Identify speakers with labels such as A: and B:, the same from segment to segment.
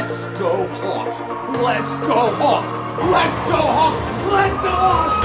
A: Let's go Hawks! Let's go Hawks! Let's go Hawks! Let's go Hawks!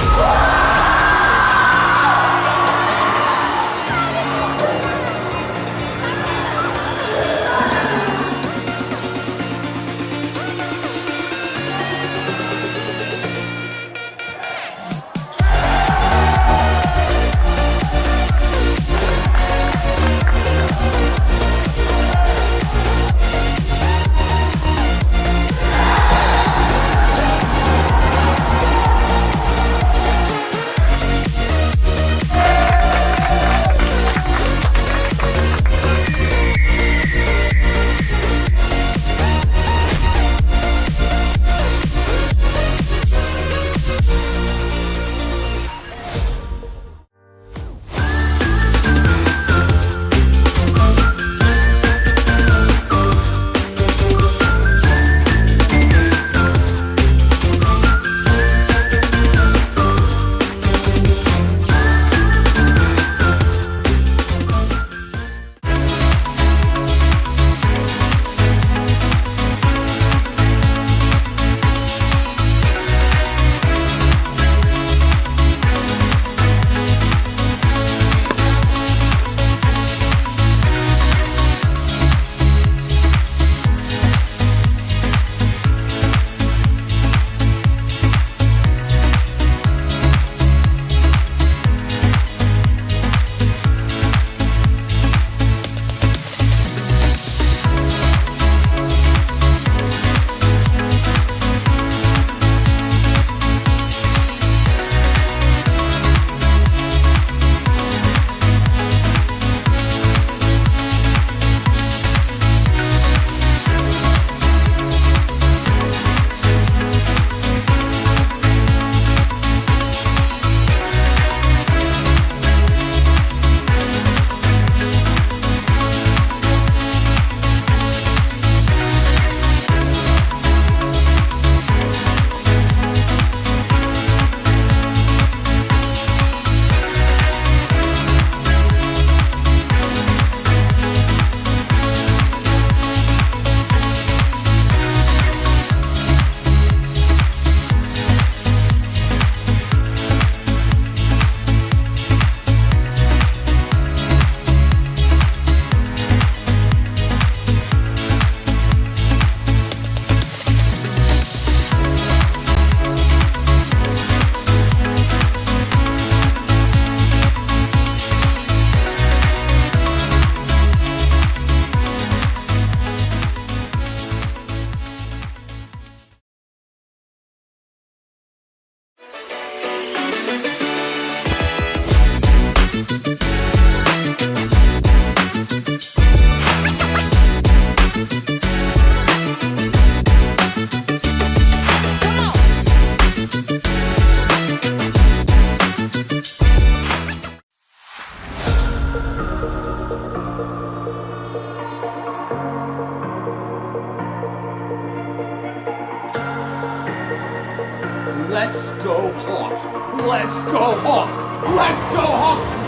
A: Let's go Hawks! Let's go Hawks! Let's go Hawks! Let's go Hawks!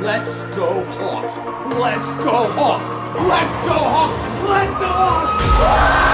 A: Let's go Hawks! Let's go Hawks! Let's go Hawks! Let's go Hawks!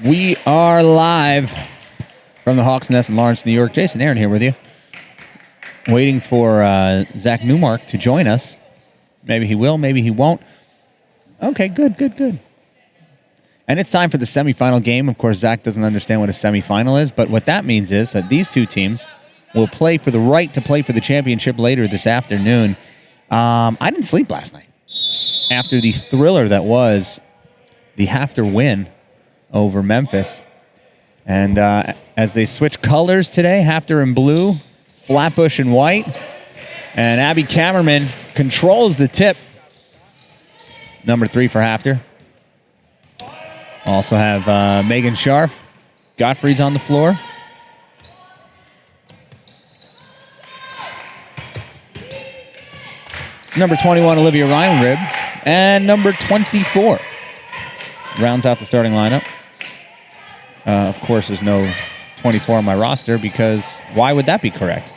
B: We are live from the Hawks Nest in Lawrence, New York. Jason Aaron here with you. Waiting for Zach Newmark to join us. Maybe he will, maybe he won't. Okay, good. And it's time for the semifinal game. Of course, Zach doesn't understand what a semifinal is, but what that means is that these two teams will play for the right to play for the championship later this afternoon. I didn't sleep last night after the thriller that was the Haftr win over Memphis. And as they switch colors today, Haftr in blue, Flatbush in white, and Abby Kammerman controls the tip. Number 3 for Haftr. Also have Megan Scharf. Gottfried's on the floor. Number 21, Olivia Reinrib. And number 24 rounds out the starting lineup. Of course, there's no 24 on my roster because why would that be correct?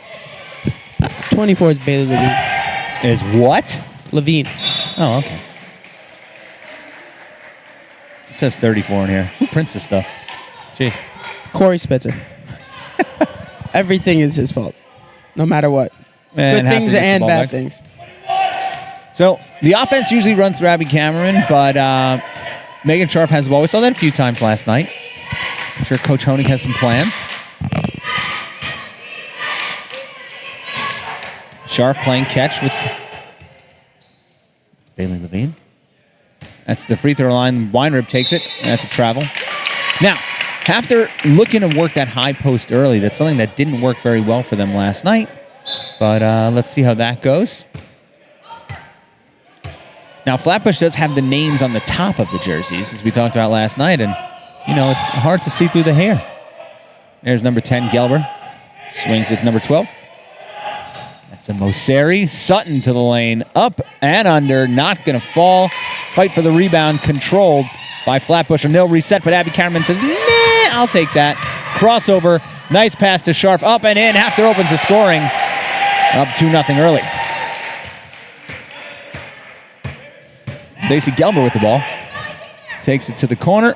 C: 24 is Bailey Levine.
B: Is what?
C: Levine.
B: Oh, okay. It says 34 in here. Who prints this stuff? Jeez.
C: Corey Spitzer. Everything is his fault, no matter what.
B: And
C: good things and bad
B: back.
C: things.
B: So the offense usually runs through Abby Cameron, but Megan Scharf has the ball. We saw that a few times last night. I'm sure Coach Honig has some plans. Scharf playing catch with Bailey Levine. That's the free throw line. Weinrib takes it. That's a travel. Now, after looking to work that high post early, that's something that didn't work very well for them last night. But let's see how that goes. Now, Flatbush does have the names on the top of the jerseys, as we talked about last night, and, you know, it's hard to see through the hair. There's number 10, Gelber. Swings at number 12. That's a Moseri. Sutton to the lane. Up and under. Not going to fall. Fight for the rebound. Controlled by Flatbush. And they'll reset, but Abby Cameron says, nah, I'll take that. Crossover. Nice pass to Scharf. Up and in. Haftr opens the scoring. Up 2-0 early. Stacey Gelber with the ball. Takes it to the corner.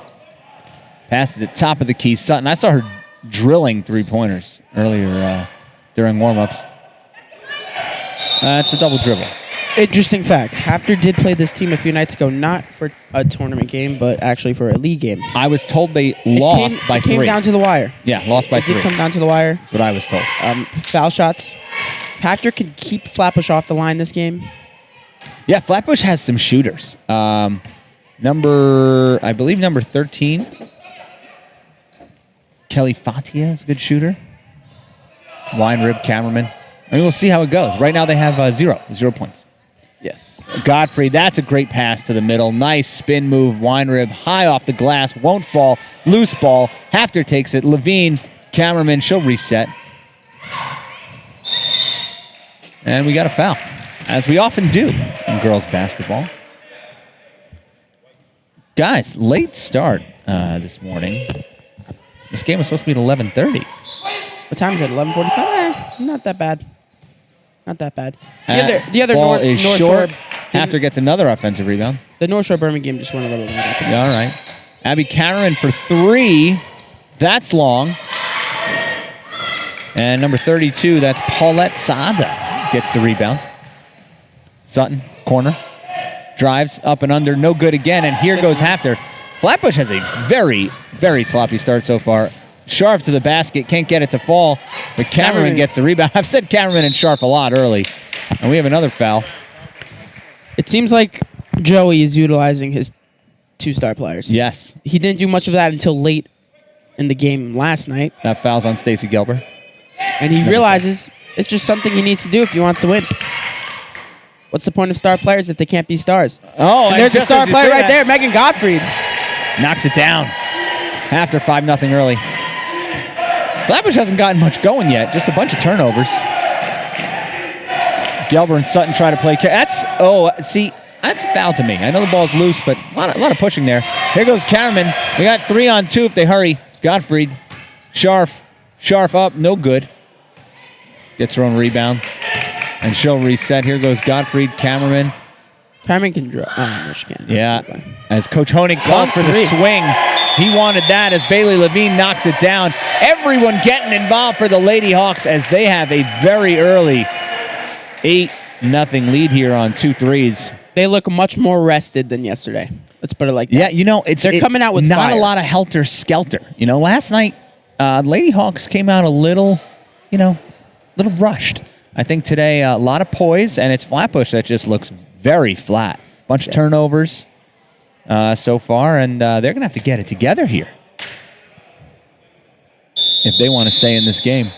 B: Passes it top of the key. Sutton. I saw her drilling three-pointers earlier during warm-ups. It's a double dribble.
C: Interesting fact. Haftr did play this team a few nights ago, not for a tournament game, but actually for a league game.
B: I was told they lost by 3.
C: It came down to the wire.
B: Yeah, lost by 3.
C: It did come down to the wire.
B: That's what I was told.
C: Foul shots. Haftr can keep Flatbush off the line this game.
B: Yeah, Flatbush has some shooters. I believe number 13, Kelly Fatia is a good shooter. Weinrib, Kammerman. I mean, we'll see how it goes. Right now they have 0 points.
C: Yes.
B: Gottfried, that's a great pass to the middle. Nice spin move. Weinrib high off the glass, won't fall. Loose ball. Haftr takes it. Levine, Kammerman, she'll reset. And we got a foul, as we often do in girls basketball. Guys, late start this morning. This game was supposed to be at 11:30.
C: What time is it? 11:45? Not that bad. Not that bad. The other
B: ball
C: North
B: is
C: Shore.
B: short. Haftr gets another offensive rebound.
C: The North Shore Birmingham just went a little longer.
B: Yeah, all right. Abby Cameron for 3. That's long. And number 32, that's Paulette Sada, gets the rebound. Sutton, corner. Drives up and under, no good again, and here goes Haftr. Flatbush has a very, very sloppy start so far. Scharf to the basket, can't get it to fall, but Kammerman gets the rebound. I've said Kammerman and Scharf a lot early, and we have another foul.
C: It seems like Joey is utilizing his 2-star players.
B: Yes.
C: He didn't do much of that until late in the game last night.
B: That foul's on Stacey Gelber.
C: And he realizes it's just something he needs to do if he wants to win. What's the point of star players if they can't be stars?
B: Oh,
C: and there's a star player right there, Megan Gottfried.
B: Knocks it down. After 5-0 early. Flatbush hasn't gotten much going yet. Just a bunch of turnovers. Gelber and Sutton try to play. That's a foul to me. I know the ball's loose, but a lot of pushing there. Here goes Kammerman. We got 3-on-2 if they hurry. Gottfried. Scharf up. No good. Gets her own rebound. And she'll reset. Here goes Gottfried. Kammerman.
C: Carmen can draw. Oh, no, she can't.
B: Yeah, as Coach Honig calls for the swing. He wanted that as Bailey Levine knocks it down. Everyone getting involved for the Lady Hawks as they have a very early 8-0 lead here on 2 threes.
C: They look much more rested than yesterday. Let's put it like that.
B: Yeah, you know, they're
C: coming out with
B: not
C: fire.
B: a lot of helter-skelter. You know, last night, Lady Hawks came out a little rushed. I think today, a lot of poise, and it's Flatbush that just looks very flat. Bunch of turnovers so far, and they're going to have to get it together here if they want to stay in this game.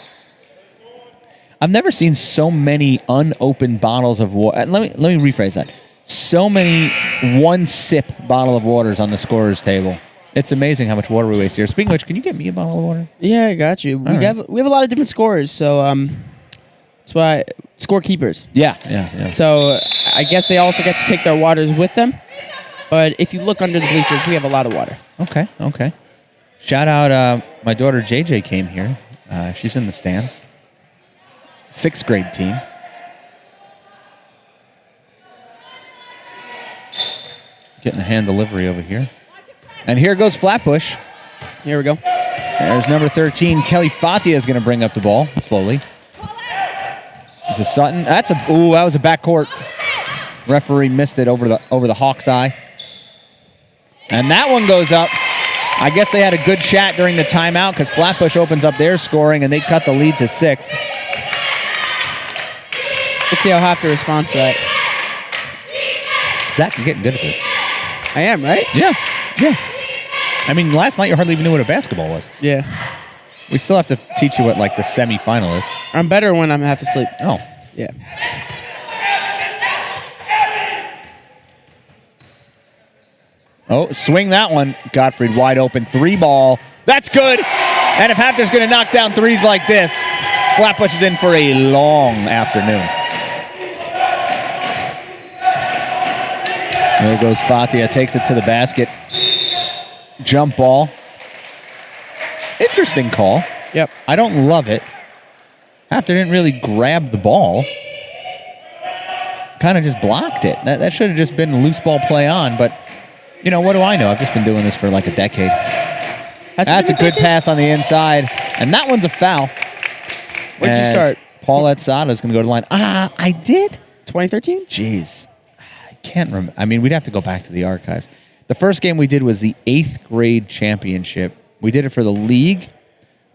B: I've never seen so many unopened bottles of water. Let me rephrase that. So many one-sip bottle of waters on the scorer's table. It's amazing how much water we waste here. Speaking of which, can you get me a bottle of water?
C: Yeah, I got you. We have a lot of different scorers, so that's why scorekeepers.
B: Yeah.
C: So I guess they also get to take their waters with them. But if you look under the bleachers, we have a lot of water.
B: Okay. Shout out, my daughter JJ came here. She's in the stands. 6th grade team. Getting a hand delivery over here. And here goes Flatbush.
C: Here we go.
B: There's number 13. Kelly Fatia is going to bring up the ball slowly. It's a Sutton. That was a backcourt. Referee missed it over the Hawks' eye. And that one goes up. I guess they had a good chat during the timeout because Flatbush opens up their scoring and they cut the lead to 6.
C: Let's see how Haftr responds to that.
B: Zach, you're getting good at this.
C: I am, right?
B: Yeah. I mean, last night you hardly even knew what a basketball was.
C: Yeah.
B: We still have to teach you what, like, the semifinal is.
C: I'm better when I'm half asleep.
B: Oh.
C: Yeah.
B: Oh, swing that one. Gottfried wide open. 3-ball. That's good. And if Haftr's going to knock down threes like this, Flatbush is in for a long afternoon. There goes Fatia. Takes it to the basket. Jump ball. Interesting call.
C: Yep.
B: I don't love it. Haftr didn't really grab the ball. Kind of just blocked it. That should have just been loose ball play on, but you know, what do I know? I've just been doing this for like a decade. That's a good pass on the inside. And that one's a foul.
C: Where'd you start?
B: Paulette Sada is going to go to the line. I did?
C: 2013?
B: Jeez. I can't remember. I mean, we'd have to go back to the archives. The first game we did was the 8th grade championship. We did it for the league,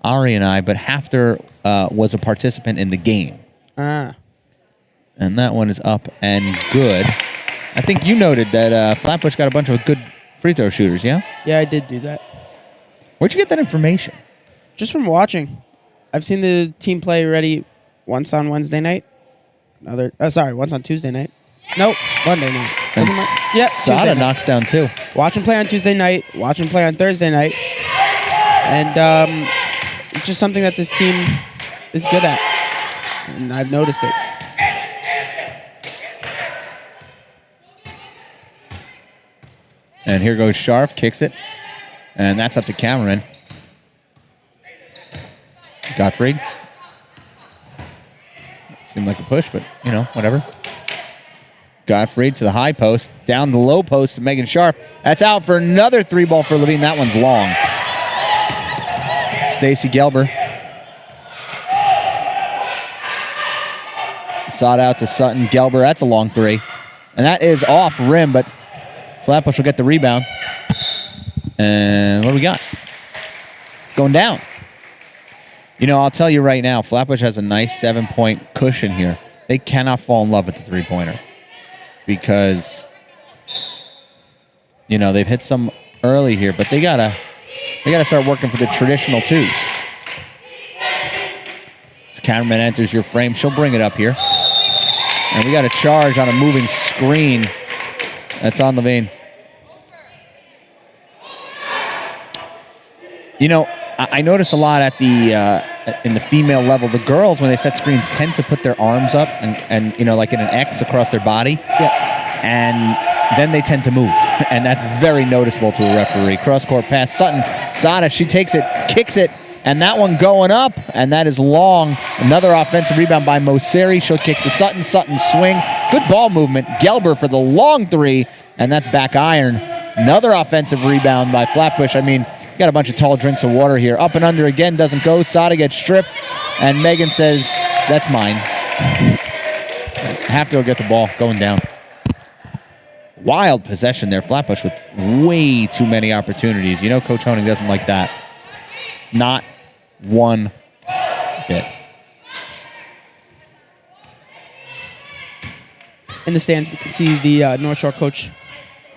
B: Ari and I, but Haftr was a participant in the game. And that one is up and good. I think you noted that Flatbush got a bunch of good free throw shooters, yeah?
C: Yeah, I did do that.
B: Where'd you get that information?
C: Just from watching. I've seen the team play already once on Wednesday night. Once on Tuesday night. Nope, Monday night.
B: And
C: Yeah,
B: Sada knocks down 2.
C: Watch him play on Tuesday night. Watch him play on Thursday night. And it's just something that this team is good at. And I've noticed it.
B: And here goes Scharf, kicks it. And that's up to Cameron. Gottfried. Seemed like a push, but, you know, whatever. Gottfried to the high post. Down the low post to Megan Scharf. That's out for another 3-ball for Levine. That one's long. Stacy Gelber. Sought out to Sutton. Gelber, that's a long 3. And that is off rim, but Flatbush will get the rebound. And what do we got? Going down. You know, I'll tell you right now, Flatbush has a nice 7-point cushion here. They cannot fall in love with the three-pointer because, you know, they've hit some early here, but they gotta start working for the traditional 2s. As Cameron enters your frame, she'll bring it up here. And we got a charge on a moving screen. That's on Levine. You know, I notice a lot at the in the female level, the girls, when they set screens, tend to put their arms up and you know, like in an X across their body.
C: Yeah.
B: And then they tend to move. And that's very noticeable to a referee. Cross-court pass. Sutton, Sada, she takes it, kicks it, And that one going up, and that is long. Another offensive rebound by Moseri. She'll kick to Sutton. Sutton swings. Good ball movement. Gelber for the long three, and that's back iron. Another offensive rebound by Flatbush. I mean, got a bunch of tall drinks of water here. Up and under again, doesn't go. Sada gets stripped, and Megan says, that's mine. Have to get the ball going down. Wild possession there. Flatbush with way too many opportunities. You know Coach Honig doesn't like that. Not one bit.
C: In the stands, we can see the North Shore coach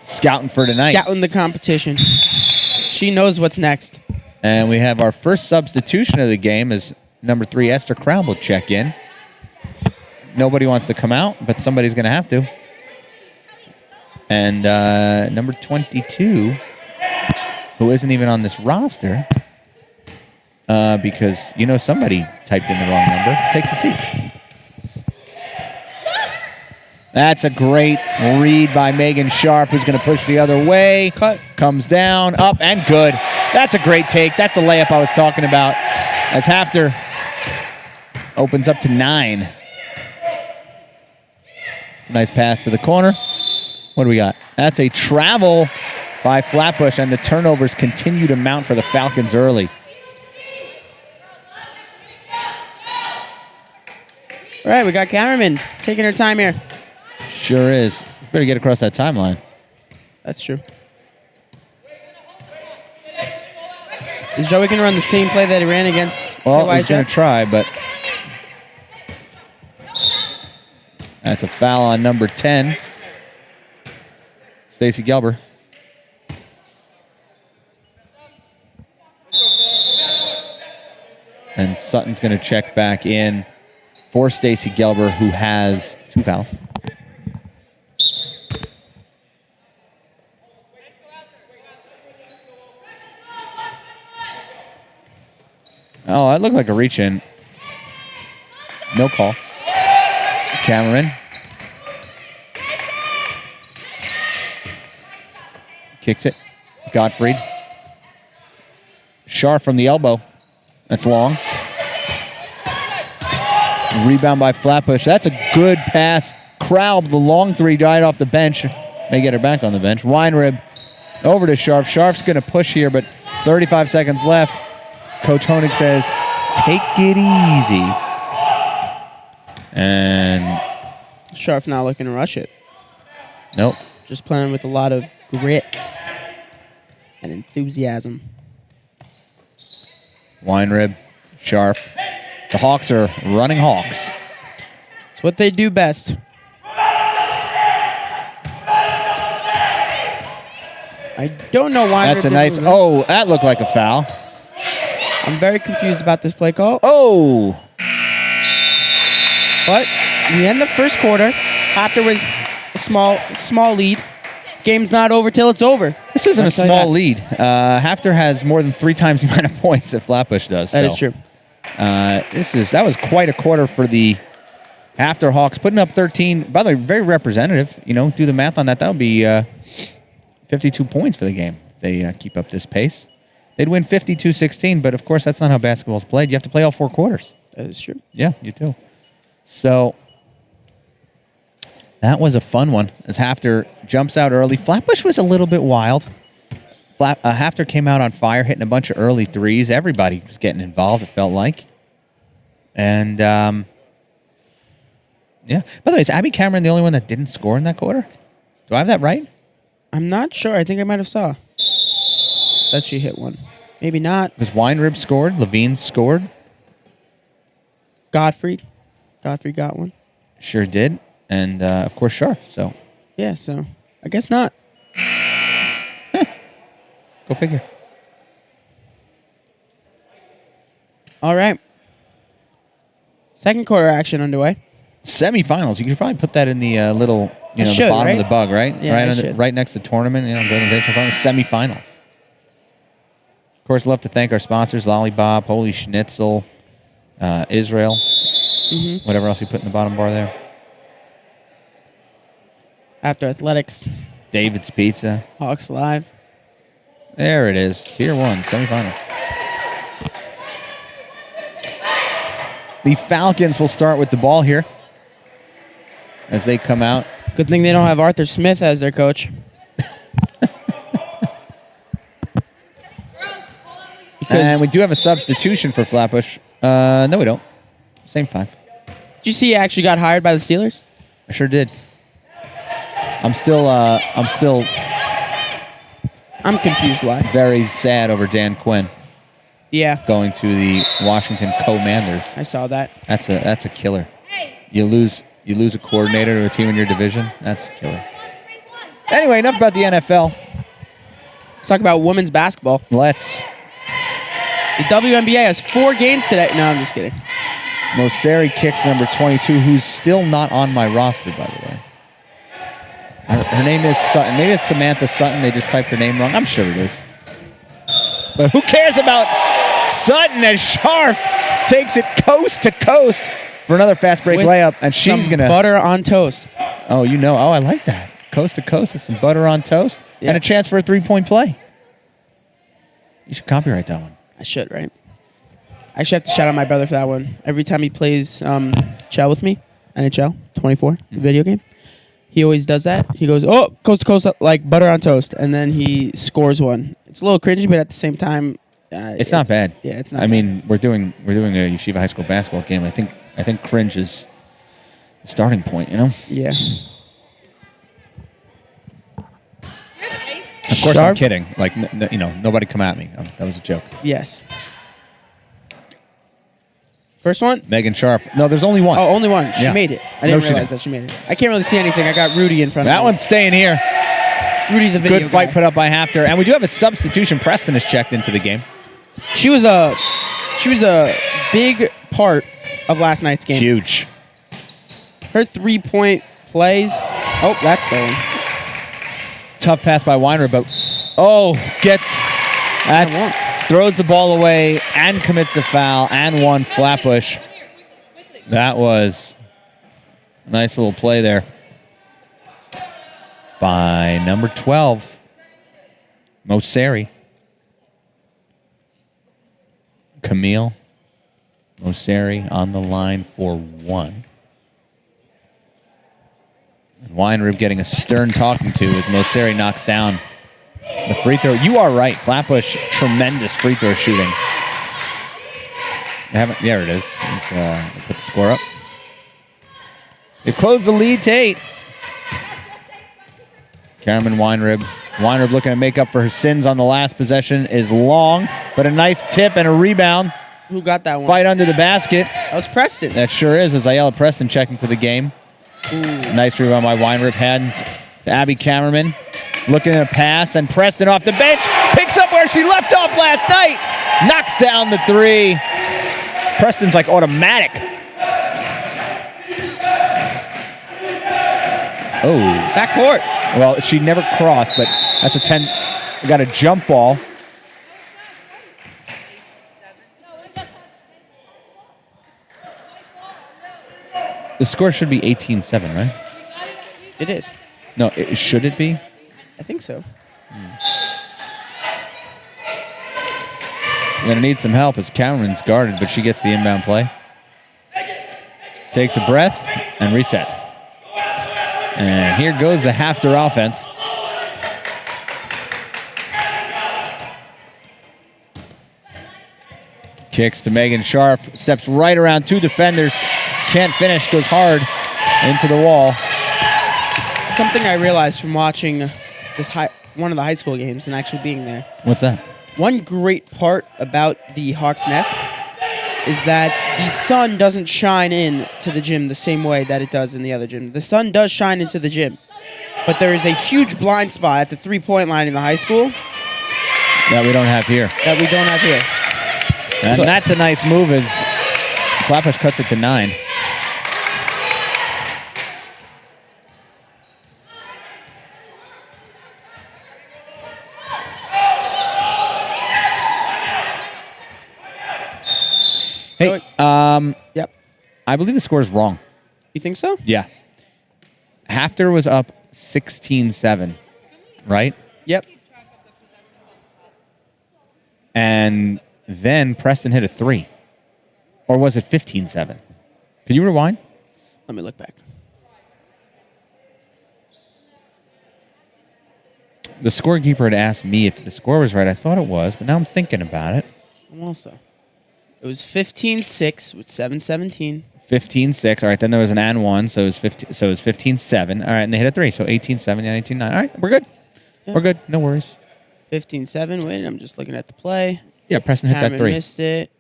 B: Scouting for tonight.
C: scouting the competition. She knows what's next.
B: And we have our first substitution of the game as number 3, Esther Crown will check in. Nobody wants to come out, but somebody's going to have to. And number 22, who isn't even on this roster, because, you know, somebody typed in the wrong number, takes a seat. That's a great read by Megan Sharp, who's going to push the other way.
C: Cut.
B: Comes down, up, and good. That's a great take. That's the layup I was talking about. As Haftr opens up to 9. It's a nice pass to the corner. What do we got? That's a travel by Flatbush, and the turnovers continue to mount for the Falcons early.
C: All right, we got cameraman taking her time here.
B: Sure is. Better get across that timeline.
C: That's true. Is Joey going to run the same play that he ran against
B: Well, he's going
C: KYHS?
B: to try, but that's a foul on number 10, Stacy Gelber. And Sutton's going to check back in for Stacy Gelber, who has 2 fouls. Oh, that looked like a reach-in. No call. Cameron. Kicks it. Gottfried. Sharp from the elbow. That's long. Rebound by Flatbush. That's a good pass. Kraub, the long three, died off the bench. May get her back on the bench. Weinrib over to Sharp. Sharp's going to push here, but 35 seconds left. Coach Honig says, take it easy. And
C: Sharp not looking to rush it.
B: nope.
C: Just playing with a lot of grit and enthusiasm.
B: Weinrib, Sharp. The Hawks are running Hawks.
C: It's what they do best. I don't know why.
B: That's a nice, oh, that looked like a foul.
C: I'm very confused about this play call.
B: Oh,
C: But we end the first quarter after with a small lead. Game's not over till it's over.
B: this isn't
C: I'll
B: a
C: tell you
B: small
C: that.
B: lead. Haftr has more than 3 times the amount of points that Flatbush does.
C: That
B: so.
C: is true.
B: That was quite a quarter for the Haftr Hawks, putting up 13. By the way, very representative. You know, do the math on that. That would be 52 points for the game if they keep up this pace. They'd win 52-16, but of course that's not how basketball's played. You have to play all 4 quarters.
C: That is true.
B: Yeah, you do. So that was a fun one as Haftr jumps out early. Flatbush was a little bit wild. Haftr came out on fire, hitting a bunch of early threes. Everybody was getting involved, it felt like. And, yeah. By the way, is Abby Cameron the only one that didn't score in that quarter? Do I have that right?
C: I'm not sure. I think I might have saw that she hit one. Maybe not.
B: Because Weinrib scored, Levine scored.
C: Gottfried got one.
B: Sure did. And, of course, Sharp. So,
C: Yeah, so I guess not.
B: go figure.
C: All right. Second quarter action underway.
B: Semifinals. You could probably put that in the little,
C: I
B: the
C: should,
B: bottom
C: right?
B: of the bug, right?
C: Yeah, I
B: right,
C: should.
B: right next to the tournament, go to Invitational Finals. Semifinals. Of course, love to thank our sponsors, Lollipop, Holy Schnitzel, Israel, whatever else you put in the bottom bar there.
C: After athletics,
B: David's Pizza.
C: Hawks Live.
B: There it is. Tier 1, semifinals. The Falcons will start with the ball here as they come out.
C: Good thing they don't have Arthur Smith as their coach.
B: And we do have a substitution for Flatbush. No, we don't. Same 5.
C: Did you see he actually got hired by the Steelers?
B: I sure did. I'm
C: confused why.
B: very sad over Dan Quinn
C: Yeah,
B: going to the Washington Commanders.
C: I saw that.
B: That's a killer. You lose a coordinator to a team in your division. That's a killer. Anyway, enough about the NFL.
C: Let's talk about women's basketball.
B: Let's.
C: The WNBA has 4 games today. No, I'm just kidding.
B: Moseri kicks number 22, who's still not on my roster, by the way. Her name is Sutton. Maybe it's Samantha Sutton. They just typed her name wrong. I'm sure it is. But who cares about Sutton as Scharf takes it coast to coast for another fast break
C: With
B: layup, and she's
C: some
B: going to...
C: butter on toast.
B: Oh, you know. Oh, I like that. Coast to coast with some butter on toast and a chance for a 3-point play. You should copyright that one.
C: I should, right? I actually have to shout out my brother for that one. Every time he plays Chell with me, NHL 24, the video game, he always does that. He goes, oh, coast to coast, like butter on toast, and then he scores one. It's a little cringy, but at the same time,
B: it's not bad.
C: Yeah, it's not.
B: I mean, we're doing a Yeshiva high school basketball game. I think cringe is the starting point. You know.
C: Yeah.
B: Of course, I'm kidding. Like, nobody come at me. That was a joke.
C: Yes. First one?
B: Megan Sharp. No, there's only one.
C: Oh, only one. She
B: Yeah.
C: made it. I didn't realize that she made it. I can't really see anything. I got Rudy in front of me.
B: That one's staying here.
C: Rudy the video
B: Good fight
C: guy.
B: put up by Haftr. And we do have a substitution. Preston is checked into the game.
C: She was a big part of last night's game.
B: Huge.
C: Her 3-point plays. Oh, that's stolen.
B: Tough pass by Weiner, but throws the ball away and commits the foul and won Flatbush. That was a nice little play there by number 12, Moseri. Camille Moseri on the line for 1. Weinrib getting a stern talking to as Moseri knocks down the free throw. You are right. Flatbush, tremendous free throw shooting. There it is. They put the score up. They've closed the lead to 8. Cameron Weinrib. Weinrib looking to make up for her sins on the last possession is long, but a nice tip and a rebound.
C: Who got that one?
B: Fight under the basket.
C: That was Preston.
B: That sure is, as Ayala Preston checking to the game.
C: Ooh.
B: Nice rebound by Weinrib. Hands to Abby Cameraman. Looking at a pass, and Preston off the bench. Picks up where she left off last night. Knocks down the 3. Preston's like automatic. Oh.
C: Backcourt.
B: Well, she never crossed, but that's a 10. We got a jump ball. The score should be 18-7, right?
C: It is.
B: No, should it be?
C: I think so.
B: We're going to need some help as Cameron's guarded, but she gets the inbound play. Takes a breath and reset. And here goes the Haftr offense. Kicks to Megan Sharp. Steps right around 2 defenders. Can't finish. Goes hard into the wall.
C: Something I realized from watching one of the high school games and actually being there.
B: What's that?
C: One great part about the Hawks Nest is that the sun doesn't shine in to the gym the same way that it does in the other gym. The sun does shine into the gym, but there is a huge blind spot at the 3-point line in the high school
B: That we don't have here.
C: that we don't have here.
B: And
C: So-
B: that's a nice move as Flatbush cuts it to 9. Hey,
C: Yep.
B: I believe the score is wrong.
C: You think so?
B: Yeah. Haftr was up 16-7, right?
C: Yep.
B: And then Preston hit a 3. Or was it 15-7? Can you rewind?
C: Let me look back.
B: The scorekeeper had asked me if the score was right. I thought it was, but now I'm thinking about it.
C: Also, it was 15-6 with 7:17.
B: 15-6. All right, then there was an and one, so it was 15. So it was 15-7. All right, and they hit a 3, so 18-7 and 18-9. All right, we're good.
C: Yeah.
B: We're good. No worries.
C: 15-7. Wait, I'm just looking at the play.
B: Yeah, Preston hit that
C: Cameron
B: 3.
C: missed it.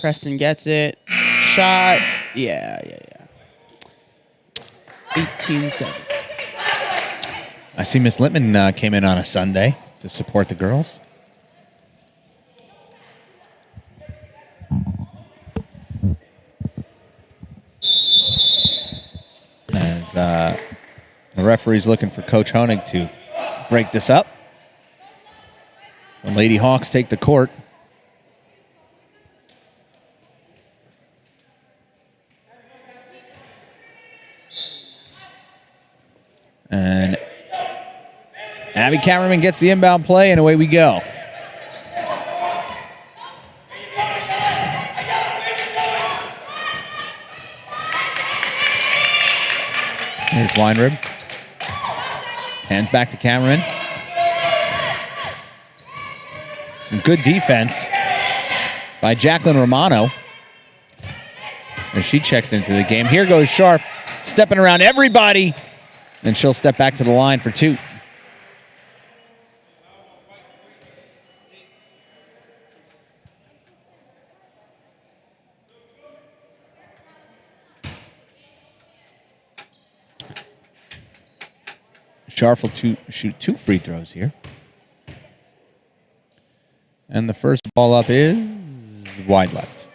C: Preston gets it. Shot. Yeah. 18-7.
B: I see Miss Littman came in on a Sunday to support the girls. As the referee's looking for Coach Honig to break this up. The Lady Hawks take the court. And Abby Cameraman gets the inbound play, and away we go. Here's Weinrib. Hands back to Cameron. Some good defense by Jacqueline Romano as she checks into the game. Here goes Sharp, stepping around everybody. Then she'll step back to the line for 2. Sharp will shoot 2 free throws here. And the first ball up is wide left.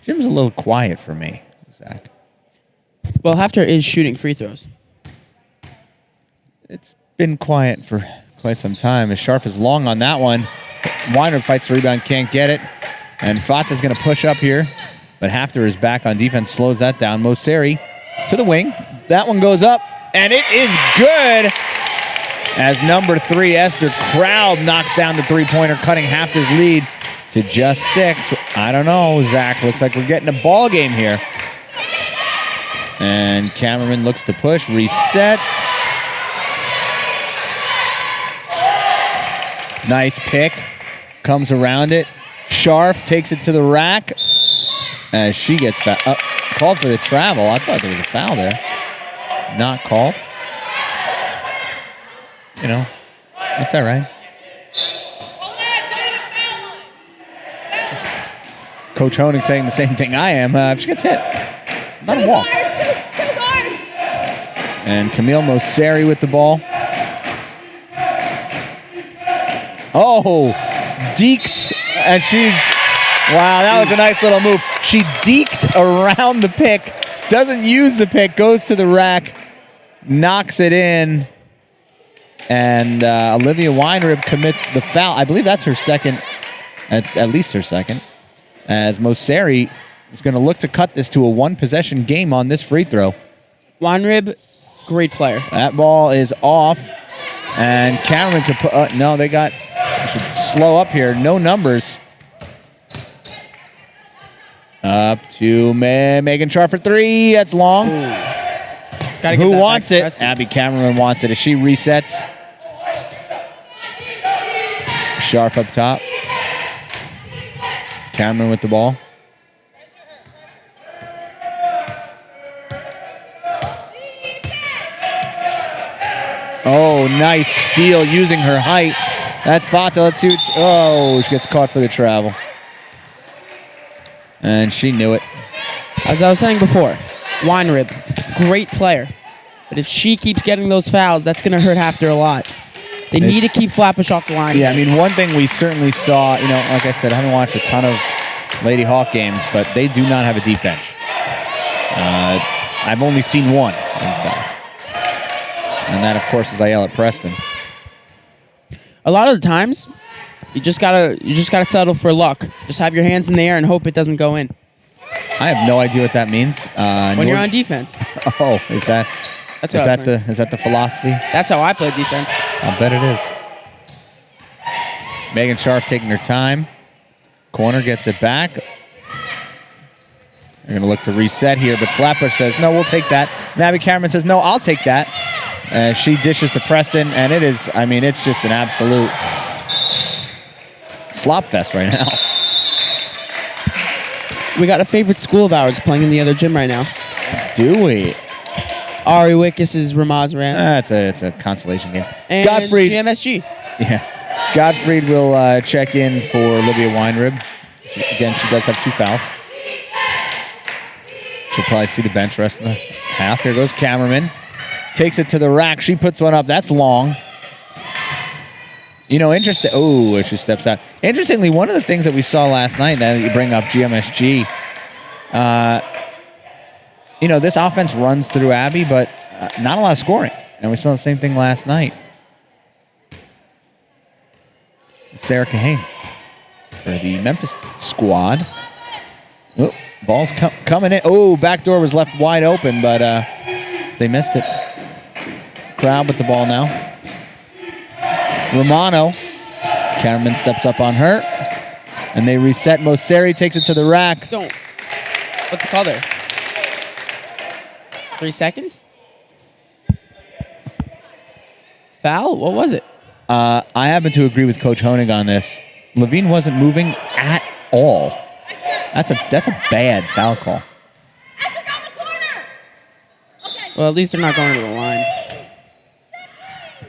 B: Jim's a little quiet for me, Zach.
C: Well, Haftr is shooting free throws.
B: It's been quiet for quite some time. As Sharp is long on that one. Weiner fights the rebound, can't get it. And Fata's going to push up here. But Haftr is back on defense, slows that down. Moseri to the wing. That one goes up, and it is good. As number 3, Esther Crowd, knocks down the three-pointer, cutting Hafter's lead to just 6. I don't know, Zach. Looks like we're getting a ball game here. And Cameraman looks to push, resets. Nice pick. Comes around it. Sharp takes it to the rack. As she gets called for the travel. I thought there was a foul there. Not called. You know, that's all right. Coach Honig saying the same thing I am. If she gets hit, it's not a walk. And Camille Moseri with the ball. Oh, Deeks, and she's... Wow, that was a nice little move. She deked around the pick, doesn't use the pick, goes to the rack, knocks it in, and Olivia Weinrib commits the foul. I believe that's her second, at least her second, as Moseri is going to look to cut this to a 1-possession game on this free throw.
C: Weinrib, great player.
B: That ball is off, and Cameron could put... no, they got... should slow up here. No numbers. Up to Megan Sharp for 3. That's long. Who wants it? Abby Cameron wants it as she resets. Sharp up top. Cameron with the ball. Oh, nice steal using her height. That's Bata. Let's see what... she gets caught for the travel. And she knew it.
C: As I was saying before, Weinrib, great player. But if she keeps getting those fouls, that's going to hurt Haftr a lot. They need to keep Flatbush off the line.
B: Yeah, I mean, one thing we certainly saw, like I said, I haven't watched a ton of Lady Hawk games, but they do not have a deep bench. I've only seen one, in fact. And that, of course, is Ayala Preston.
C: A lot of the times, you just gotta settle for luck. Just have your hands in the air and hope it doesn't go in.
B: I have no idea what that means.
C: When you're on defense.
B: Oh, is that the philosophy?
C: That's how I play defense.
B: I'll bet it is. Megan Scharf taking her time. Corner gets it back. They're going to look to reset here, but Flatbush says, no, we'll take that. And Abby Cameron says, no, I'll take that. She dishes to Preston, and it is, I mean, it's just an absolute slop fest right now.
C: We got a favorite school of ours playing in the other gym right now.
B: Do we?
C: Ari Wickus is Ramaz Ram.
B: It's a consolation game.
C: And
B: Gottfried.
C: GMSG.
B: Yeah. Gottfried will check in for Olivia Weinrib. Again, she does have 2 fouls. She'll probably see the bench rest of the half. Here goes Cameraman. Takes it to the rack. She puts one up. That's long. You know, interesting. Oh, she steps out. Interestingly, one of the things that we saw last night, now that you bring up GMSG, you know, this offense runs through Abby, but not a lot of scoring. And we saw the same thing last night. Sarah Kahane for the Memphis squad. Oh, ball's coming in. Oh, backdoor was left wide open, but they missed it. Crowd with the ball now. Romano. Cameron steps up on her. And they reset. Moseri takes it to the rack.
C: Don't. What's the call there? 3 seconds? Foul? What was it?
B: I happen to agree with Coach Honig on this. Levine wasn't moving at all. That's a bad foul call.
C: Well, at least they're not going to the line.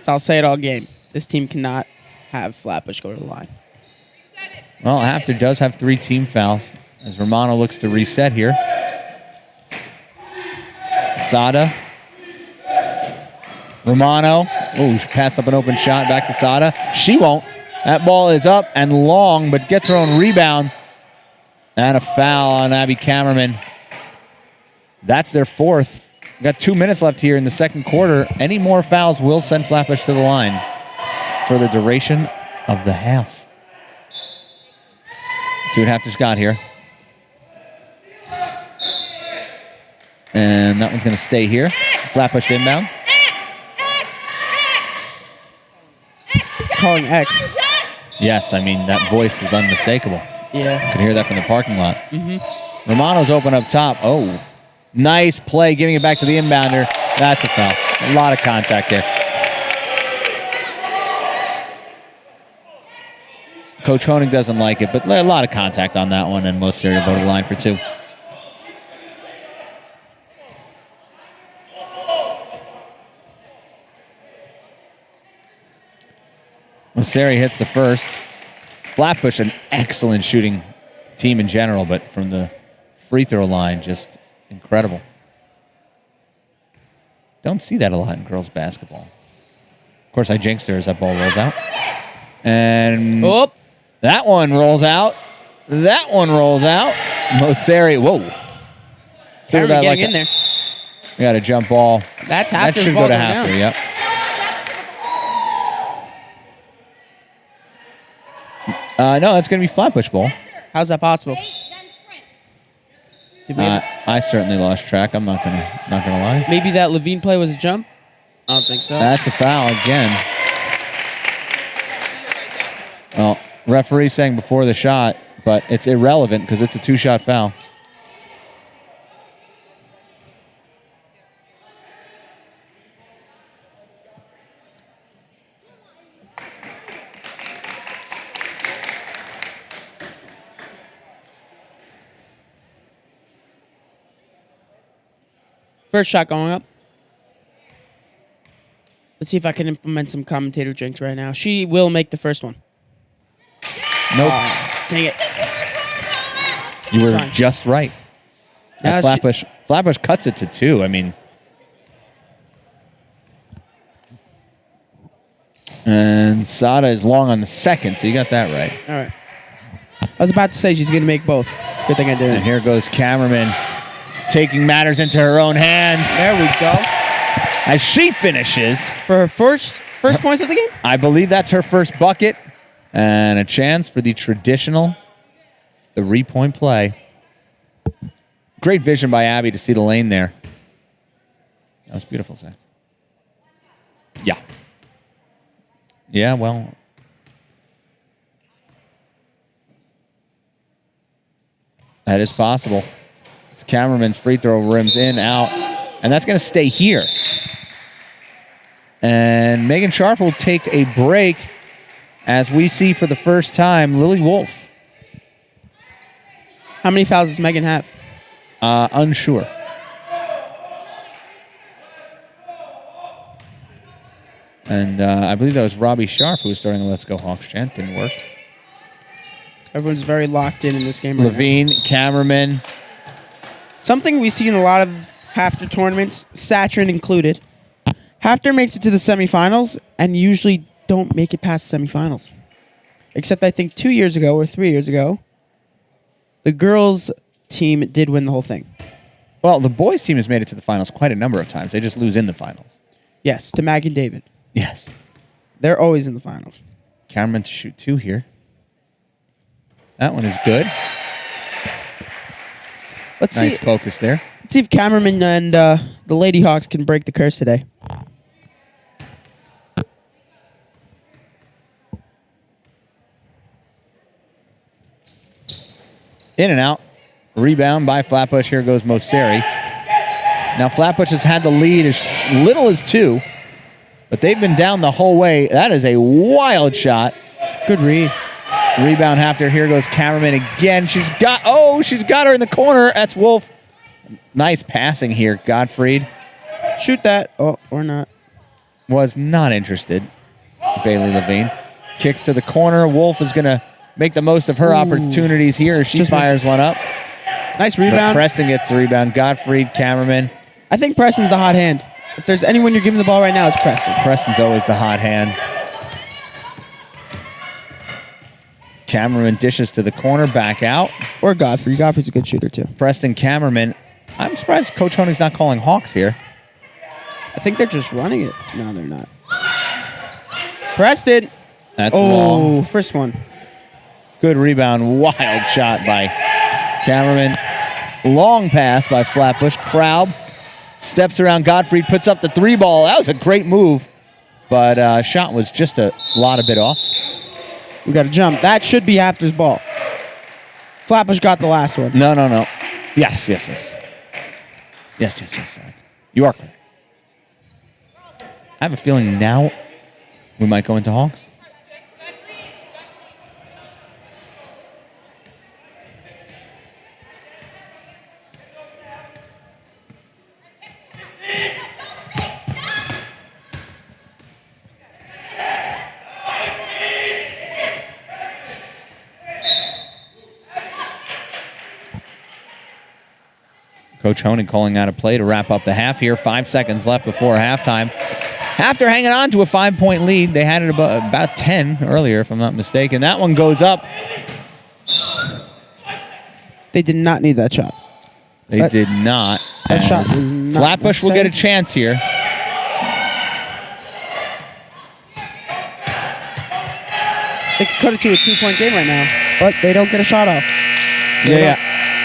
C: So I'll say it all game. This team cannot have Flatbush go to the line.
B: Well, Haftr does have 3 team fouls as Romano looks to reset here. Sada. Romano. Oh, she passed up an open shot. Back to Sada. She won't. That ball is up and long, but gets her own rebound. And a foul on Abby Cameraman. That's their 4th. We've got 2 minutes left here in the second quarter. Any more fouls will send Flatbush to the line for the duration of the half. Let's see what Haftr's got here. And that one's going to stay here. Flatbush inbound.
C: Calling X.
B: Yes, I mean, that voice is unmistakable.
C: Yeah.
B: You can hear that from the parking lot. Romano's open up top. Oh, nice play, giving it back to the inbounder. That's a foul. A lot of contact there. Coach Honig doesn't like it, but a lot of contact on that one, and most serious go to the line for 2. Moseri hits the first. Flatbush, an excellent shooting team in general, but from the free throw line, just incredible. Don't see that a lot in girls basketball. Of course, I jinxed her as that ball rolls out. And that one rolls out. That one rolls out. Moseri, whoa.
C: Cameron getting in there.
B: We got a jump ball.
C: That's
B: That
C: Haftr's
B: should
C: ball
B: go to
C: going
B: Haftr,
C: down.
B: yep. No, it's going to be Flatbush ball.
C: How's that possible? Did we have-
B: I certainly lost track. I'm not gonna lie.
C: maybe that Levine play was a jump? I don't think so.
B: That's a foul again. Well, referee saying before the shot, but it's irrelevant because it's a 2-shot foul.
C: First shot going up. Let's see if I can implement some commentator jinx right now. She will make the first one.
B: Nope.
C: Dang it.
B: You were
C: fine.
B: just right. That's
C: Now
B: Flatbush. Flatbush cuts it to 2. I mean, and Sada is long on the second, so you got that right.
C: All right. I was about to say she's going to make both. Good thing I
B: And
C: didn't.
B: here goes Cameraman taking matters into her own hands
C: There we go.
B: as she finishes.
C: For her first points of the game?
B: I believe that's her first bucket and a chance for the traditional 3-point play. Great vision by Abby to see the lane there. That was beautiful, Zach. Yeah. Yeah, well, That is possible. It's Cameraman's free throw rims in, out, and that's going to stay here. And Megan Sharp will take a break as we see for the first time Lily Wolf.
C: How many fouls does Megan have?
B: Unsure. And I believe that was Robbie Sharp who was starting the Let's Go Hawks chant. Didn't work.
C: Everyone's very locked in this game right
B: Levine, Cameraman.
C: Something we see in a lot of Haftr tournaments, Satrin included. Haftr makes it to the semifinals and usually don't make it past semifinals. Except I think 2 years ago or 3 years ago, the girls' team did win the whole thing.
B: Well, the boys' team has made it to the finals quite a number of times. They just lose in the finals.
C: Yes, to Mag and David.
B: Yes.
C: They're always in the finals.
B: Cameraman to shoot 2 here. That one is good.
C: Let's
B: Nice
C: see.
B: focus there.
C: Let's see if Cameraman and the Lady Hawks can break the curse today.
B: In and out. Rebound by Flatbush. Here goes Moseri. Now Flatbush has had the lead as little as 2, but they've been down the whole way. That is a wild shot.
C: Good read.
B: Rebound Haftr. Here goes Cameraman again. She's got her in the corner. That's Wolf. Nice passing here, Gottfried.
C: Shoot that. Oh, or not.
B: Was not interested. Bailey Levine. Kicks to the corner. Wolf is going to make the most of her opportunities here. She
C: Just
B: fires one up.
C: Nice
B: But
C: rebound.
B: Preston gets the rebound. Gottfried, Cameraman.
C: I think Preston's the hot hand. If there's anyone you're giving the ball right now, it's Preston.
B: Preston's always the hot hand. Cameraman dishes to the corner, back out.
C: Or Godfrey. Godfrey's a good shooter, too.
B: Preston, Cameraman. I'm surprised Coach Honig's not calling Hawks here.
C: I think they're just running it. No, they're not. Preston.
B: That's long.
C: First one.
B: Good rebound. Wild shot by Cameraman. Long pass by Flatbush. Crowd steps around Gottfried, puts up the 3 ball. That was a great move, but shot was just a lot of bit off.
C: We got to jump. That should be Haftr's ball. Flatbush got the last one.
B: No. Yes. You are correct. I have a feeling now we might go into Hawks. Coach Honig calling out a play to wrap up the half here. 5 seconds left before halftime. After hanging on to a 5-point lead, they had it about 10 earlier, if I'm not mistaken. That one goes up.
C: They did not need that shot.
B: They did not.
C: That shot was not
B: Flatbush will get a
C: necessary.
B: chance here.
C: They could cut it to a 2-point game right now, but they don't get a shot off.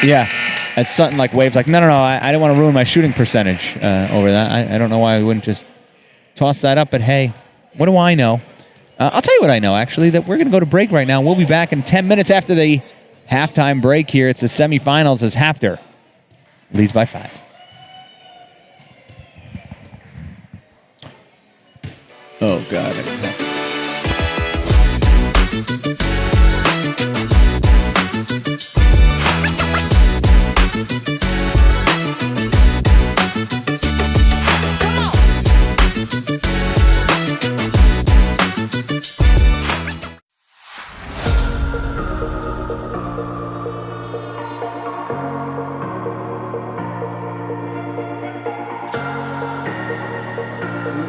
B: Yeah. As Sutton waves no, I didn't want to ruin my shooting percentage over that. I don't know why I wouldn't just toss that up, but hey, what do I know? I'll tell you what I know, actually, that we're going to go to break right now. We'll be back in 10 minutes after the halftime break here. It's the semifinals as Haftr leads by 5. Oh, God.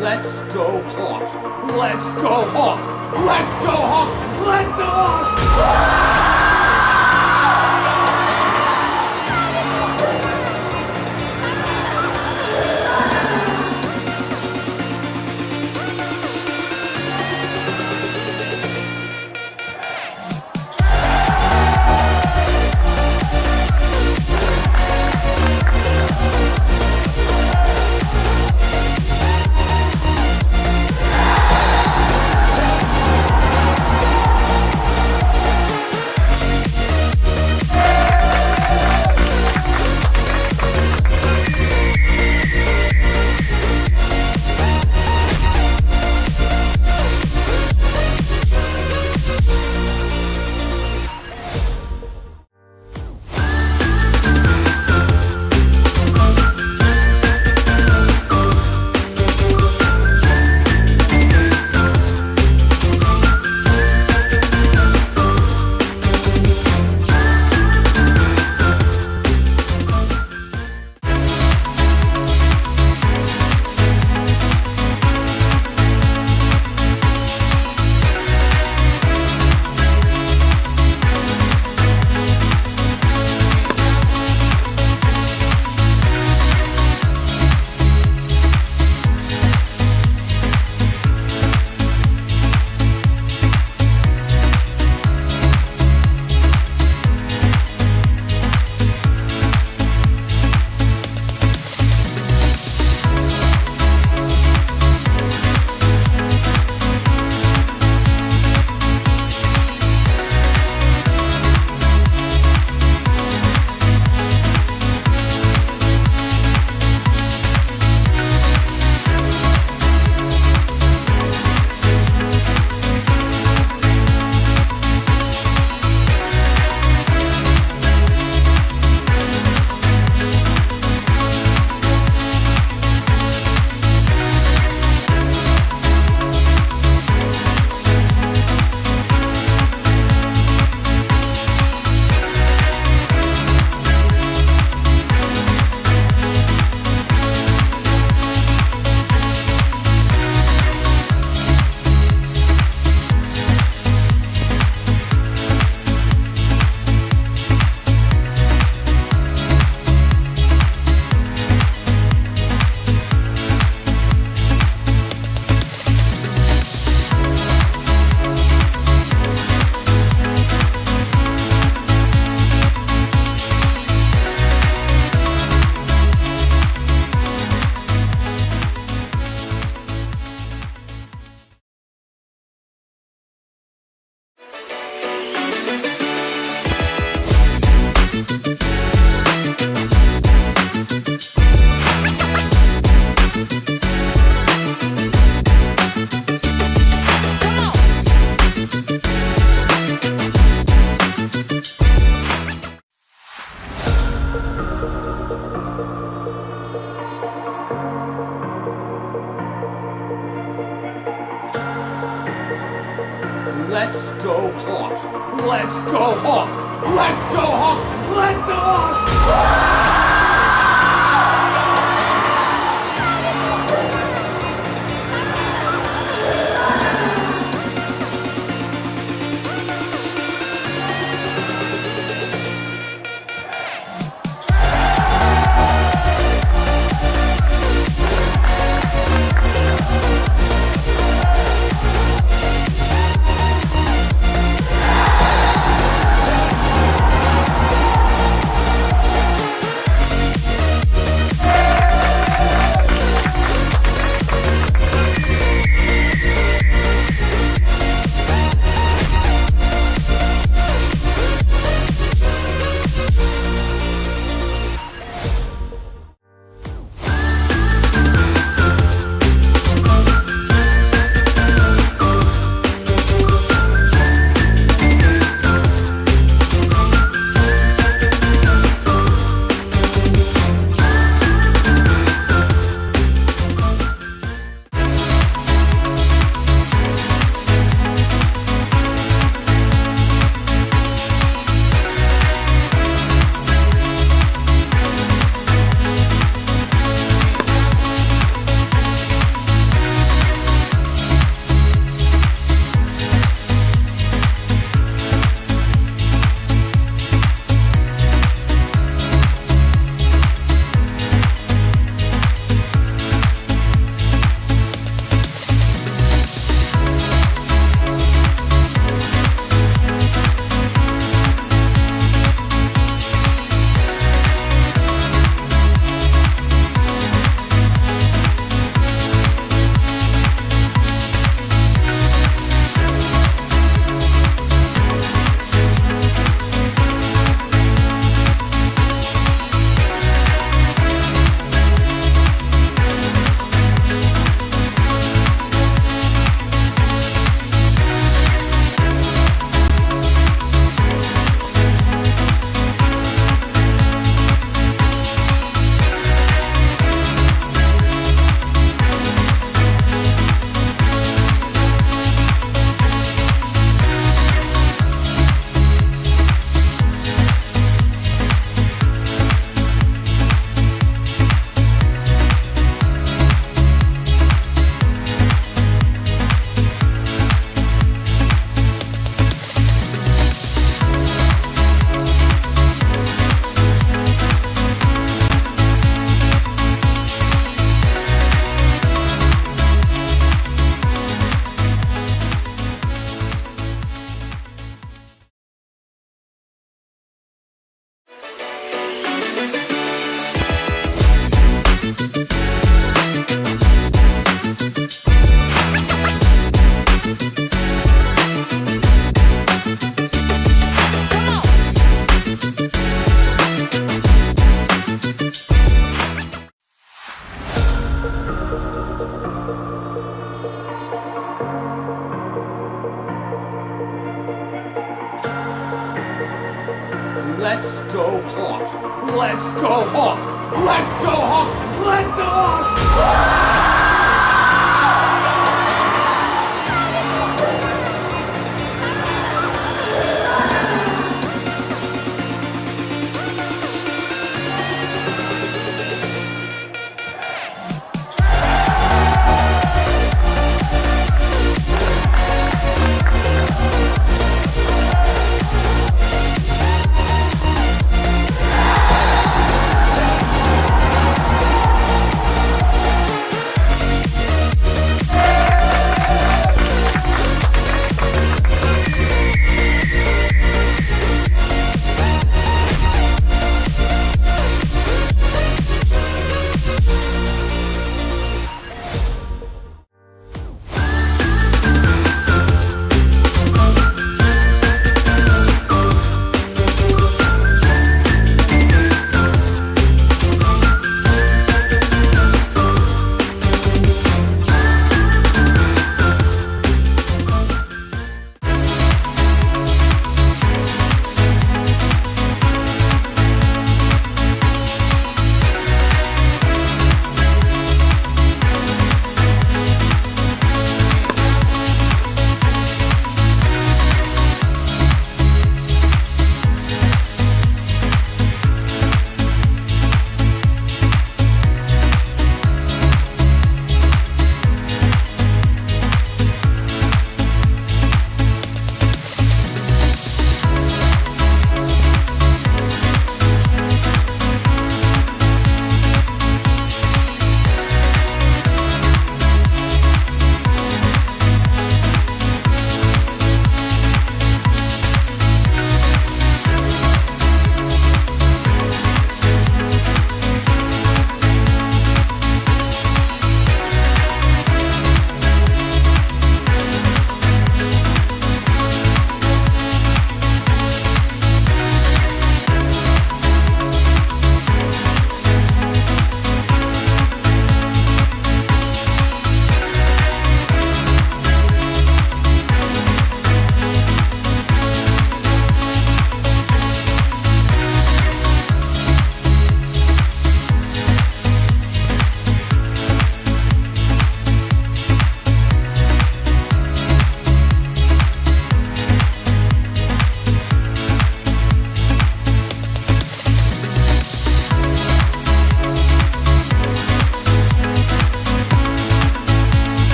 A: Let's go Hawks! Let's go Hawks! Let's go Hawks! Let's go Hawks! Let's go Hawks! Let's go Hawks! Let's go Hawks! Let's go Hawks! Let's go Hawks! Let's go Hawks! Let's go Hawks!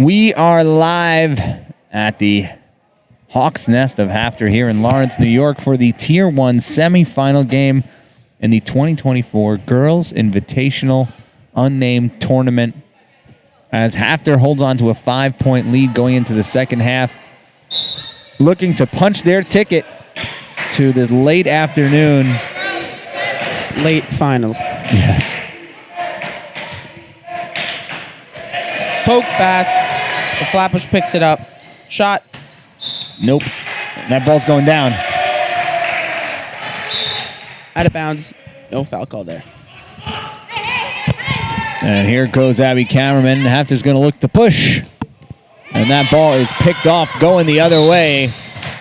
B: We are live at the Hawks Nest of Haftr here in Lawrence, New York for the Tier 1 semifinal game in the 2024 Girls Invitational Unnamed Tournament as Haftr holds on to a 5-point lead going into the second half, looking to punch their ticket to the late afternoon.
C: Late finals.
B: Yes.
C: Poke pass. The Flatbush picks it up. Shot.
B: Nope. That ball's going down.
C: Out of bounds. No foul call there.
B: And here goes Abby Cameraman. Hafter's going to look to push. And that ball is picked off going the other way.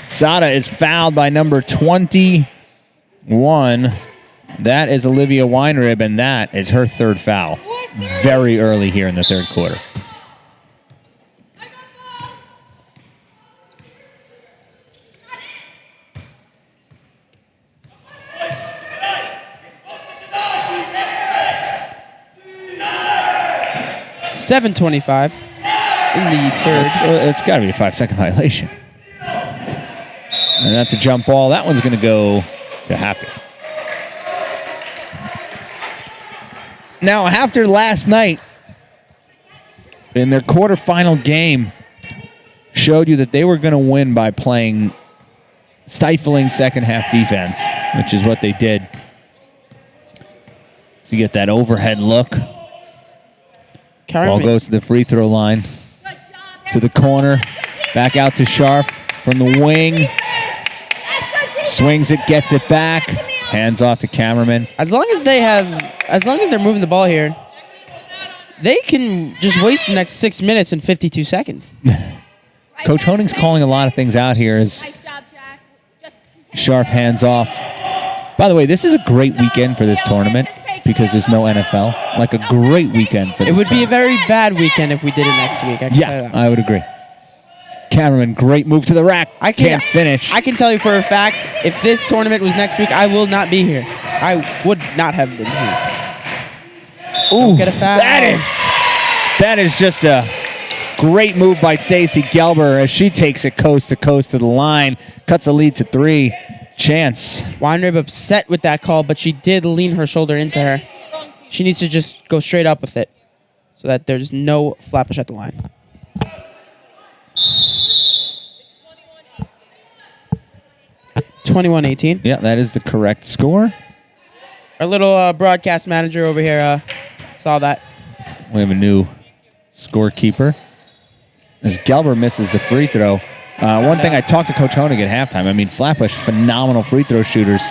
B: Sada is fouled by number 21. That is Olivia Weinrib, and that is her third foul. Very early here in the third quarter.
C: $7:25 in the third.
B: It's got to be a 5-second violation. And that's a jump ball. That one's going to go to Haftr. Now, Haftr last night in their quarterfinal game showed you that they were going to win by playing stifling second half defense, which is what they did. So you get that overhead look. Ball goes to the free throw line, to the corner, back out to Sharf from the wing. Swings it, gets it back, hands off to Cameraman.
C: As long as they're moving the ball here, they can just waste the next 6 minutes and 52 seconds.
B: Coach Honing's calling a lot of things out here as Sharf hands off. By the way, this is a great weekend for this tournament because there's no NFL. Like a great weekend for this
C: It would be a
B: tournament.
C: very bad weekend if we did it next week. I can tell you that.
B: I would agree. Cameraman, great move to the rack. Can't finish.
C: I can tell you for a fact, if this tournament was next week, I will not be here. I would not have been here.
B: Ooh,
C: get a foul.
B: That is just a great move by Stacy Gelber as she takes it coast to coast to the line, cuts a lead to 3. Chance.
C: Weinrib upset with that call, but she did lean her shoulder into her. She needs to just go straight up with it so that there's no Flatbush at the line. $21-18.
B: Yeah, that is the correct score.
C: Our little broadcast manager over here saw that.
B: We have a new scorekeeper. As Gelber misses the free throw. One thing I talked to Coach Honig at halftime. I mean, Flatbush, phenomenal free throw shooters.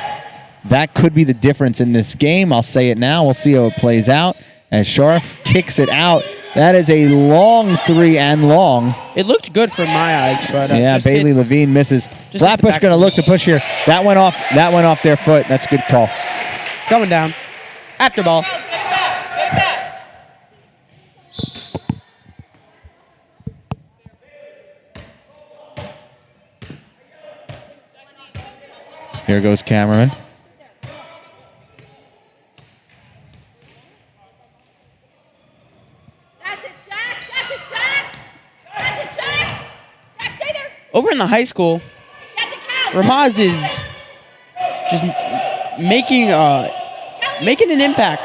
B: That could be the difference in this game. I'll say it now. We'll see how it plays out. As Sharf kicks it out. That is a long 3 and long.
C: It looked good from my eyes, but
B: yeah, Bailey Levine misses. Flatbush going to look to push here. That went off their foot. That's a good call.
C: Coming down. After ball.
B: Here goes Cameraman.
D: That's it, Jack. That's it, Jack. That's it, Jack. Jack, stay there.
C: Over in the high school,
D: Get the count.
C: Ramaz is just making an impact.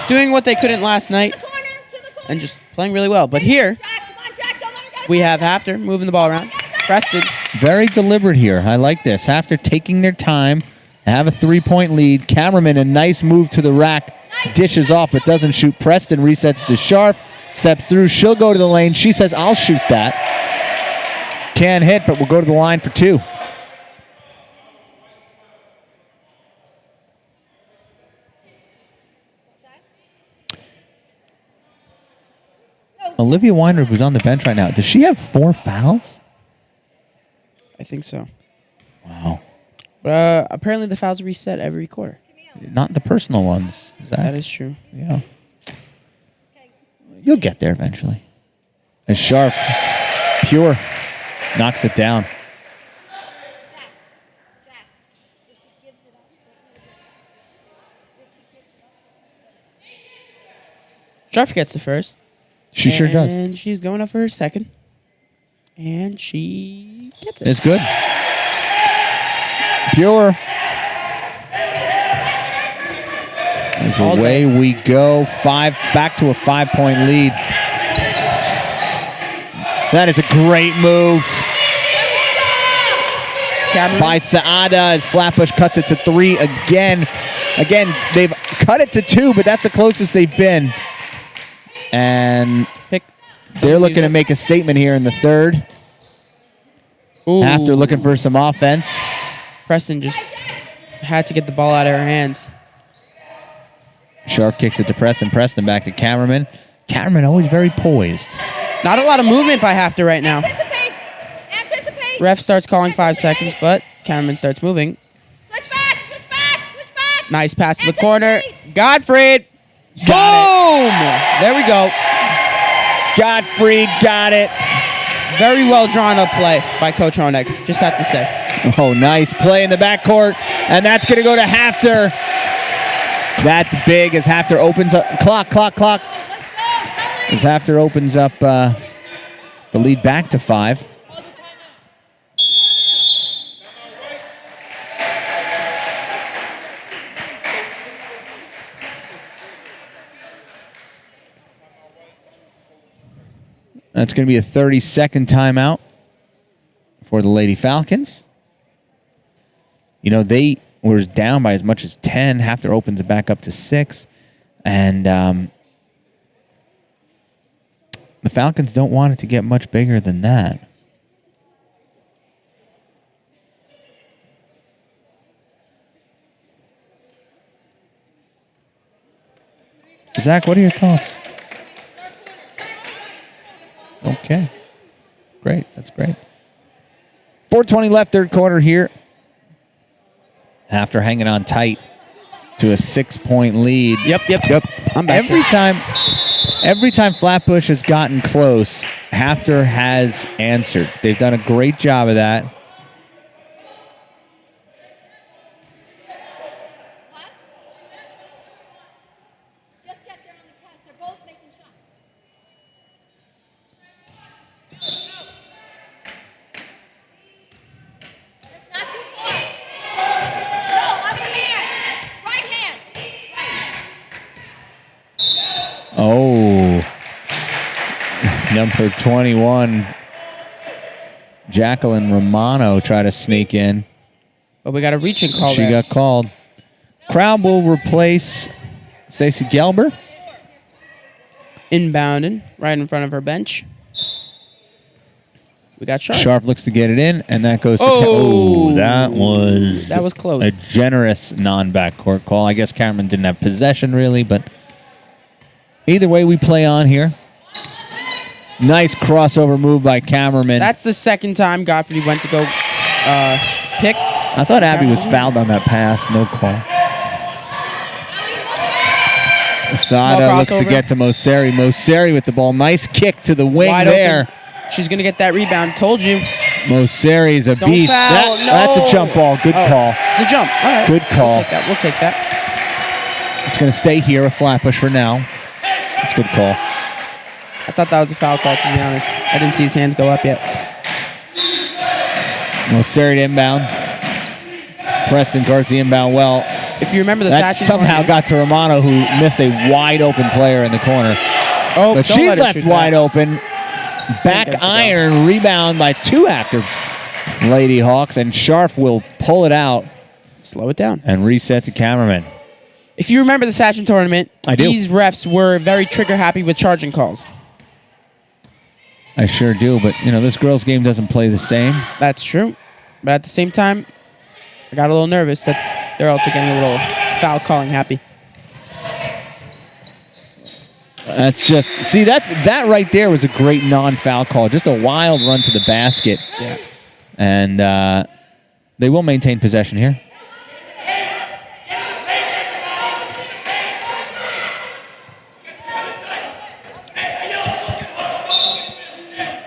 C: Doing what they couldn't last night
D: To the corner.
C: and just playing really well. But here,
D: Jack, come on, Jack. Don't let her get it.
C: we have Haftr moving the ball around. Preston.
B: Very deliberate here. I like this. After taking their time, have a 3-point lead. Cameraman, a nice move to the rack. Dishes off, but doesn't shoot. Preston resets to Sharf. Steps through. She'll go to the lane. She says, I'll shoot that. Can't hit, but we'll go to the line for 2. Olivia Weiner, who's on the bench right now, does she have 4 fouls?
C: I think so.
B: Wow.
C: But apparently the fouls reset every quarter.
B: Not the personal ones.
C: That is true.
B: Yeah. You'll get there eventually. And Sharp, pure, knocks it down.
C: Sharp gets the first.
B: She sure does.
C: And she's going up for her second. And she gets it.
B: It's good. Pure.
C: All
B: Away
C: day.
B: we go. Back to a 5-point lead. That is a great move
C: Cameron.
B: by Saada as Flatbush cuts it to 3 again. Again, they've cut it to 2, but that's the closest they've been. And
C: Pick.
B: they're looking to make a statement here in the third.
C: Ooh.
B: After looking for some offense.
C: Preston just had to get the ball out of her hands.
B: Sharp kicks it to Preston. Preston back to Cameraman. Cameraman always very poised.
C: Not a lot of movement by Haftr right now.
D: Anticipate. Anticipate.
C: Ref starts calling 5 seconds, but Cameraman starts moving.
D: Switch back. Switch back. Switch back.
C: Nice pass to the corner. Godfried.
B: Got
C: Boom! There we go.
B: Gottfried got it.
C: Very well drawn up play by Coach Honig. Just have to say.
B: Oh, nice play in the backcourt. And that's going to go to Haftr. That's big as Haftr opens up. Clock.
D: Let's go.
B: As Haftr opens up the lead back to 5. That's going to be a 30-second timeout for the Lady Falcons. You know, they were down by as much as 10. Haftr opens it back up to 6. And the Falcons don't want it to get much bigger than that. Zach, what are your thoughts? Okay. Great. That's great. 4:20 left, third quarter here. After hanging on tight to a 6-point lead.
C: Yep. I'm back.
B: Every time Flatbush has gotten close, Haftr has answered. They've done a great job of that.
D: Just get there on the catch. They're both making shots. That's not too far. No, other hand. Right hand.
B: Oh. Number 21, Jacqueline Romano tried to sneak in.
C: But we got a reaching call
B: She
C: there.
B: got called. Crowd will replace Stacy Gelber.
C: Inbounding right in front of her bench. We got Sharp.
B: Sharp looks to get it in, and that goes to...
C: Oh.
B: That was
C: close.
B: a generous non-backcourt call. I guess Cameron didn't have possession, really, but either way, we play on here. Nice crossover move by Cameraman.
C: That's the second time Godfrey went to go pick.
B: I thought Abby was fouled on that pass. No call. Sada looks to
C: crossover.
B: get to Moseri. Moseri with the ball. Nice kick to the wing
C: Wide
B: there.
C: open. She's going to get that rebound. Told you.
B: Moseri's a
C: Don't
B: beast.
C: foul. No.
B: That's a jump ball. Good call.
C: It's a jump. All right.
B: Good call.
C: We'll take that.
B: It's going to stay here with Flatbush for now. It's a good call.
C: I thought that was a foul call, to be honest. I didn't see his hands go up yet.
B: Moseri to inbound. Preston guards the inbound well.
C: If you remember the
B: That
C: Satchel
B: somehow
C: tournament-
B: got to Romano, who missed a wide open player in the corner.
C: Oh,
B: But
C: don't
B: she's
C: let her
B: left
C: shoot
B: wide
C: that.
B: open. Back
C: Good to go.
B: iron, rebound by 2 after Lady Hawks, and Sharp will pull it out
C: Slow it down.
B: and reset to Cameraman.
C: If you remember the Satchel tournament,
B: I do.
C: these refs were very trigger happy with charging calls.
B: I sure do, but you know this girls' game doesn't play the same.
C: That's true. But at the same time, I got a little nervous that they're also getting a little foul calling happy.
B: That's just that right there was a great non-foul call. Just a wild run to the basket,
C: Yeah.
B: and they will maintain possession here.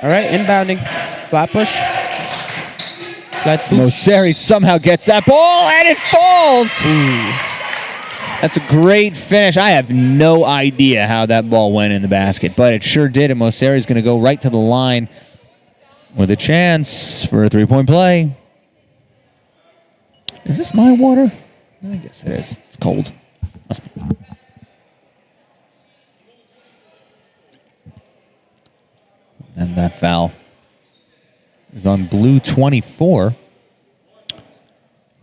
C: All right, inbounding. Flatbush. Flatbush.
B: Moseri somehow gets that ball, and it falls. That's a great finish. I have no idea how that ball went in the basket, but it sure did. And Moseri's going to go right to the line with a chance for a three-point play. Is this my water? I guess it is. It's cold. Must be. And that foul is on blue 24,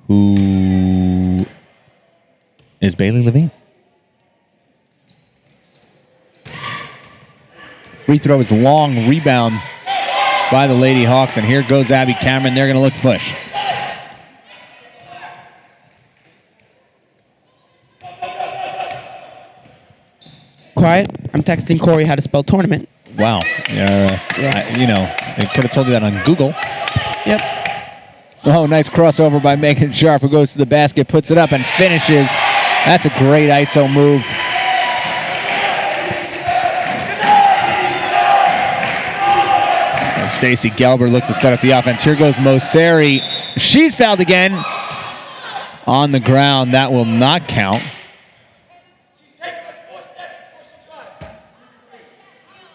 B: who is Bailey Levine. Free throw is long, rebound by the Lady Hawks, and here goes Abby Cameron. They're going to look to push.
C: Quiet. I'm texting Corey how to spell tournament.
B: Wow.
C: Yeah.
B: They could have told you that on Google.
C: Yep.
B: Oh, nice crossover by Megan Sharp, who goes to the basket, puts it up, and finishes. That's a great ISO move. Stacey Gelber looks to set up the offense. Here goes Moseri. She's fouled again on the ground. That will not count.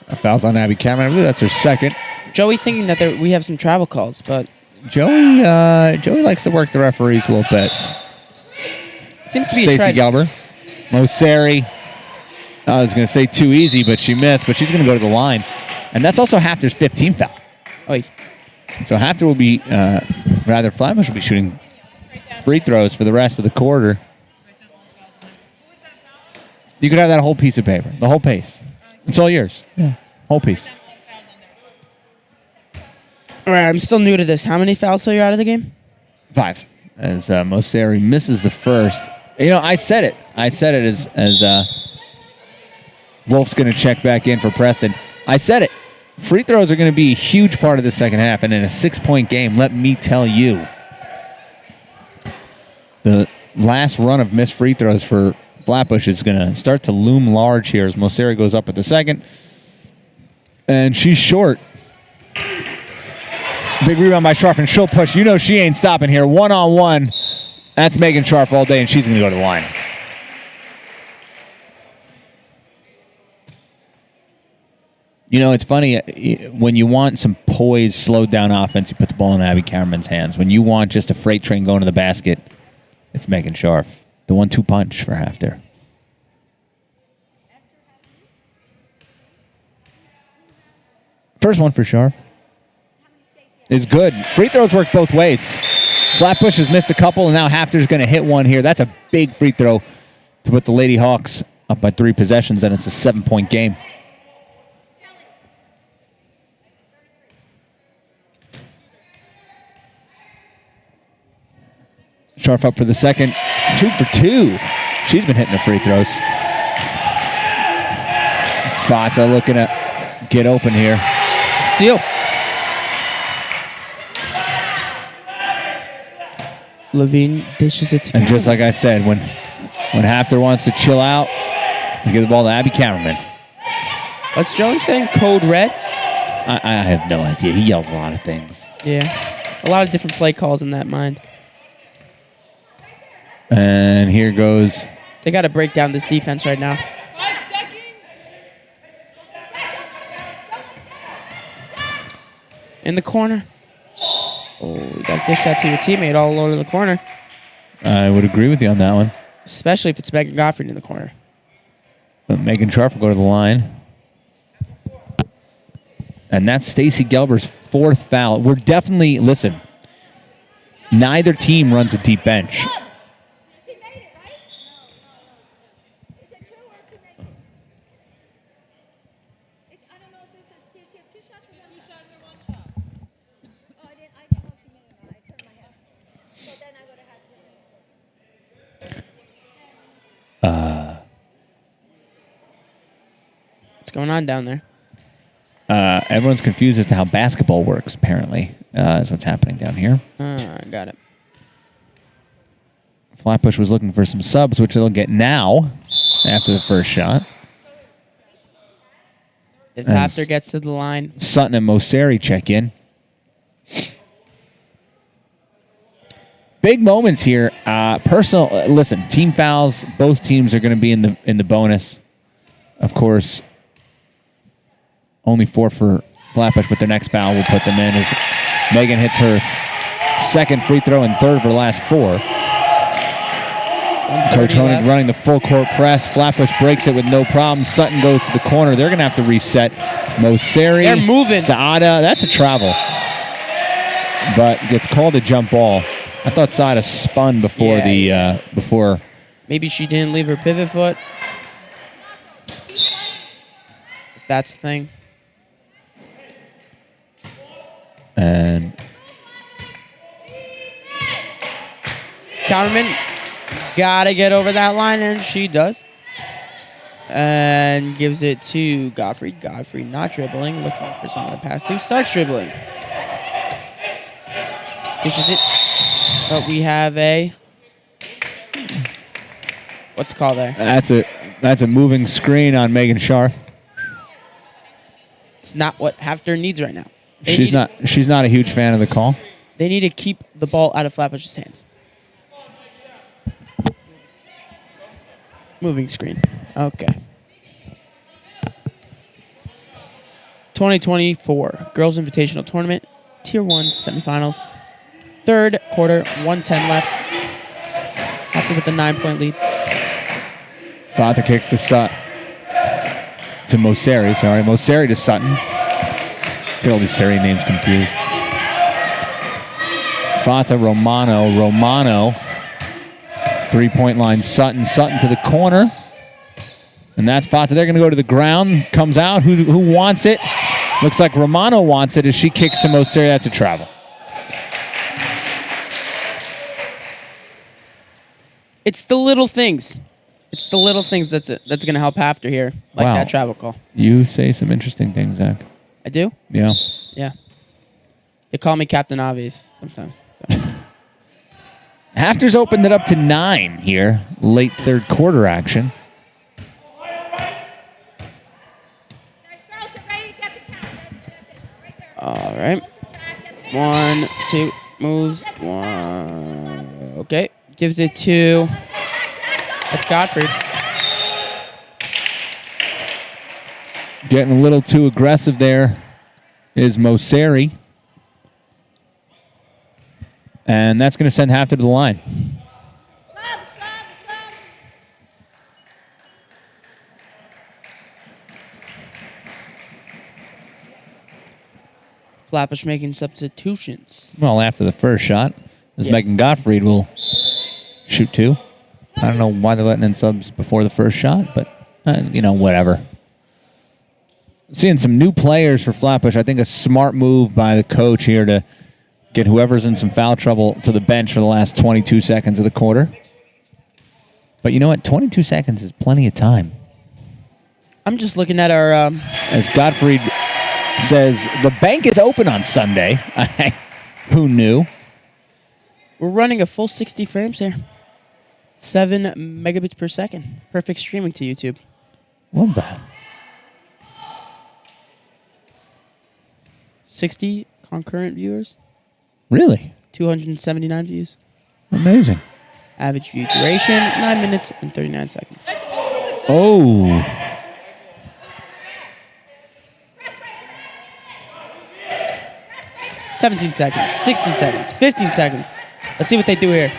B: A foul's on Abby Cameron. I believe that's her second.
C: Joey thinking that we have some travel calls, but
B: Joey likes to work the referees a little bit.
C: it seems to be
B: Stacey
C: a trend.
B: Gelber. Moseri. I was going to say too easy, but she missed. But she's going to go to the line. And that's also Hafter's 15th foul.
C: Oy.
B: So Haftr will be, Flatbush will be shooting free throws for the rest of the quarter. You could have that whole piece of paper, the whole piece. It's all yours. Yeah, whole piece.
C: All right, I'm still new to this. How many fouls till you're out of the game?
B: 5. As Moseri misses the first. I said it. As Wolf's going to check back in for Preston. I said it. Free throws are going to be a huge part of the second half, and in a 6-point game, let me tell you, the last run of missed free throws for Flatbush is going to start to loom large here as Moseri goes up at the second, and she's short. Big rebound by Sharp, and she'll push. She ain't stopping here. One-on-one. That's Megan Sharp all day, and she's going to go to the line. It's funny, when you want some poised, slowed down offense, you put the ball in Abby Cameron's hands. When you want just a freight train going to the basket, it's Megan Sharp. The 1-2 punch for Haftr. First one for Sharp is good. Free throws work both ways. Flatbush has missed a couple, and now Hafter's going to hit one here. That's a big free throw to put the Lady Hawks up by 3 possessions, and it's a 7-point game. Sharp up for the second. 2 for 2. She's been hitting the free throws. Fata looking to get open here.
C: Steal. Levine dishes it to
B: And just like I said, when Haftr wants to chill out, you give the ball to Abby Cameron.
C: What's Joey saying? Code red?
B: I have no idea. He yells a lot of things.
C: Yeah. A lot of different play calls in that mind.
B: And here goes.
C: They got to break down this defense right now.
D: 5 seconds.
C: In the corner. Oh, you got to dish that to your teammate all over the corner.
B: I would agree with you on that one.
C: Especially if it's Megan Goffrey in the corner.
B: But Megan Sharp will go to the line. And that's Stacey Gelber's 4th foul. We're definitely, listen, neither team runs a deep bench.
D: She made it, right? No. Is it 2 or 2 made it? I don't know if this is. Did she have 2 shots or 1 shot? 2 shots or 1 shot. Oh, I didn't know if she made it or not. I turned my head. So then I would have had to.
C: What's going on down there?
B: Everyone's confused as to how basketball works, apparently, is what's happening down here.
C: Got it.
B: Flatbush was looking for some subs, which they'll get now after the first shot.
C: If
B: As
C: Haftr gets to the line.
B: Sutton and Moseri check in. big moments here. Listen, team fouls. Both teams are going to be in the bonus. Of course, only 4 for Flatbush, but their next foul will put them in as Megan hits her second free throw and third for the last 4. Coach Honig running the full court press. Flatbush breaks it with no problem. Sutton goes to the corner. They're going to have to reset. Moseri.
C: They're moving.
B: Saada. That's a travel. But gets called a jump ball. I thought Saada spun before before.
C: Maybe she didn't leave her pivot foot. If that's the thing.
B: And
C: Counterman gotta get over that line, and she does. And gives it to Gottfried. Gottfried not dribbling, looking for someone to pass to. Starts dribbling. Dishes it. But we have a... What's the call there?
B: That's a moving screen on Megan Scharf.
C: It's not what Haftr needs right now.
B: She's not a huge fan of the call.
C: They need to keep the ball out of Flatbush's hands. Moving screen. Okay. 2024 Girls Invitational Tournament, Tier 1 semifinals. Third quarter, 1:10 left. After with the 9-point lead.
B: Father kicks to Moseri. Sorry, Moseri to Sutton. Get all these Seri names confused. Fata Romano. 3-point line, Sutton to the corner. And that's Fata. They're going to go to the ground. Comes out. Who wants it? Looks like Romano wants it as she kicks to Moseri. That's a travel.
C: It's the little things. It's the little things that's going to help Haftr here, like
B: Wow.
C: that travel call.
B: You say some interesting things, Zach.
C: I do?
B: Yeah.
C: Yeah. They call me Captain Obvious sometimes.
B: Hafter's opened it up to 9 here. Late third quarter action.
D: Girls, get ready to get the count. Right there.
C: All right. 1, 2, moves. 1. Okay. Gives it to... That's Gottfried.
B: Getting a little too aggressive there is Moseri. And that's going to send Haftr to the line.
D: Sub.
C: Flatbush making substitutions.
B: Well, after the first shot, as
C: Yes.
B: Megan Gottfried will shoot 2. I don't know why they're letting in subs before the first shot, but, whatever. Seeing some new players for Flatbush. I think a smart move by the coach here to get whoever's in some foul trouble to the bench for the last 22 seconds of the quarter. But you know what? 22 seconds is plenty of time.
C: I'm just looking at our...
B: As Gottfried says, the bank is open on Sunday. Who knew?
C: We're running a full 60 frames here. 7 megabits per second. Perfect streaming to YouTube.
B: Love that.
C: 60 concurrent viewers.
B: Really?
C: 279 views.
B: Amazing.
C: Average view duration, 9 minutes and 39 seconds.
D: That's over the
B: Oh.
C: 17 seconds, 16 seconds, 15 seconds. Let's see what they do here.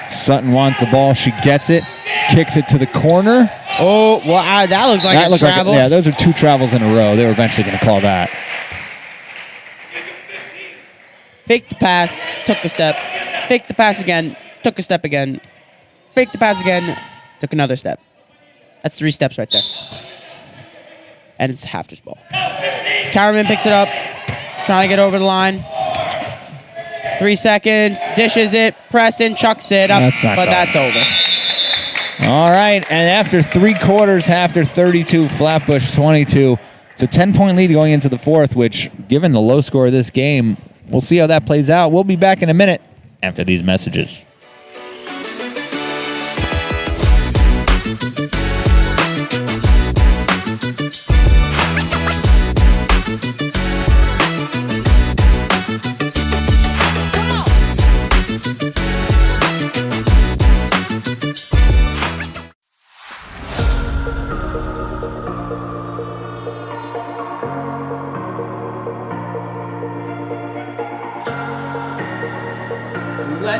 B: Sutton wants the ball. She gets it. Kicks it to the corner.
C: Oh, well, that looked like a travel.
B: Yeah, those are 2 travels in a row. They were eventually going to call that.
C: Faked the pass, took a step. Faked the pass again, took a step again. Faked the pass again, took another step. That's 3 steps right there. And it's Haftr's ball. Cowerman picks it up, trying to get over the line. 3 seconds, dishes it. Preston chucks it up, but that's over.
B: All right, and after 3 quarters, Haftr 32, Flatbush 22. It's a 10-point lead going into the 4th, which, given the low score of this game, we'll see how that plays out. We'll be back in a minute after these messages.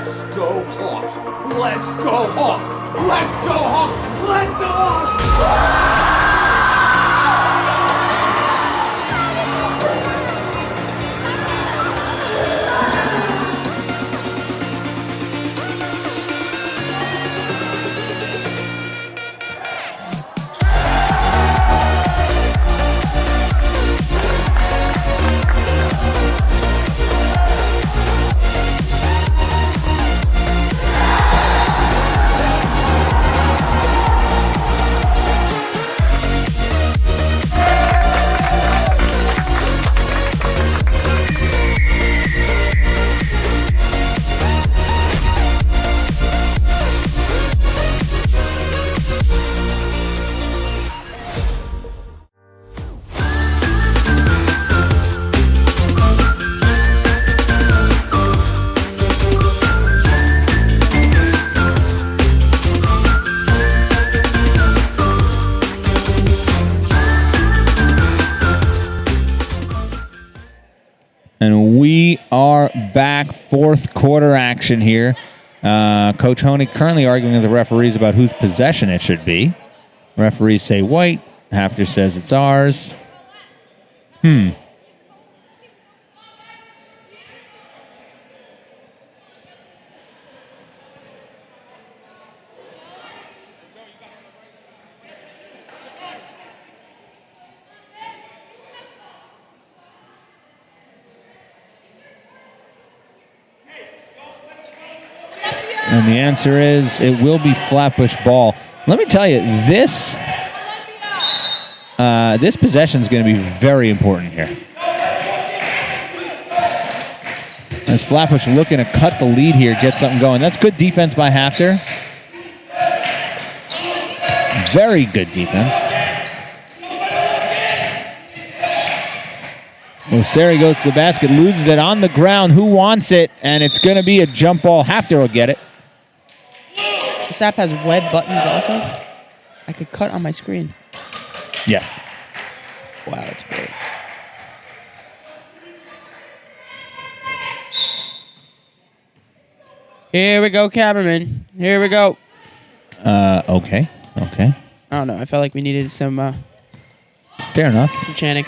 A: Let's go Hawks! Let's go Hawks! Let's go Hawks! Let's go Hawks!
B: And we are back, fourth quarter action here. Coach Honig currently arguing with the referees about whose possession it should be. Referees say white. Haftr says it's ours. And the answer is it will be Flatbush ball. Let me tell you, this possession is going to be very important here. As Flatbush looking to cut the lead here, get something going. That's good defense by Haftr. Very good defense. Oseri goes to the basket, loses it on the ground. Who wants it? And it's going to be a jump ball. Haftr will get it.
C: This app has web buttons also. I could cut on my screen.
B: Yes.
C: Wow, that's great. Here we go, cameraman. Here we go.
B: Okay.
C: I don't know. I felt like we needed some
B: Fair enough.
C: chanting.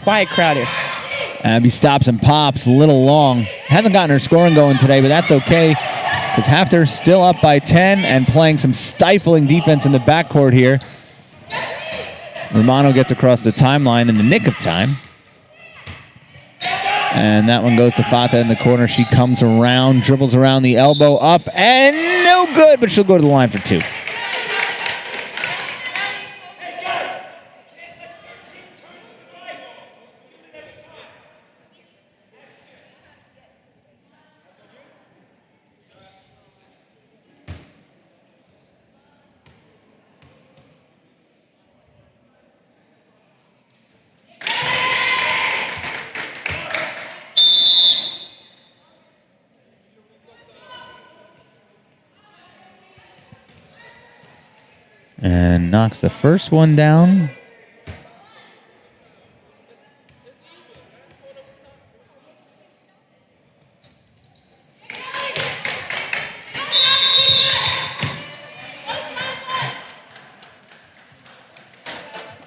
C: Quiet crowd here.
B: Abby stops and pops a little long. Hasn't gotten her scoring going today, but that's okay because Haftr's still up by 10 and playing some stifling defense in the backcourt here. Romano gets across the timeline in the nick of time. And that one goes to Fata in the corner. She comes around, dribbles around the elbow, up, and no good, but she'll go to the line for two. And knocks the first one down.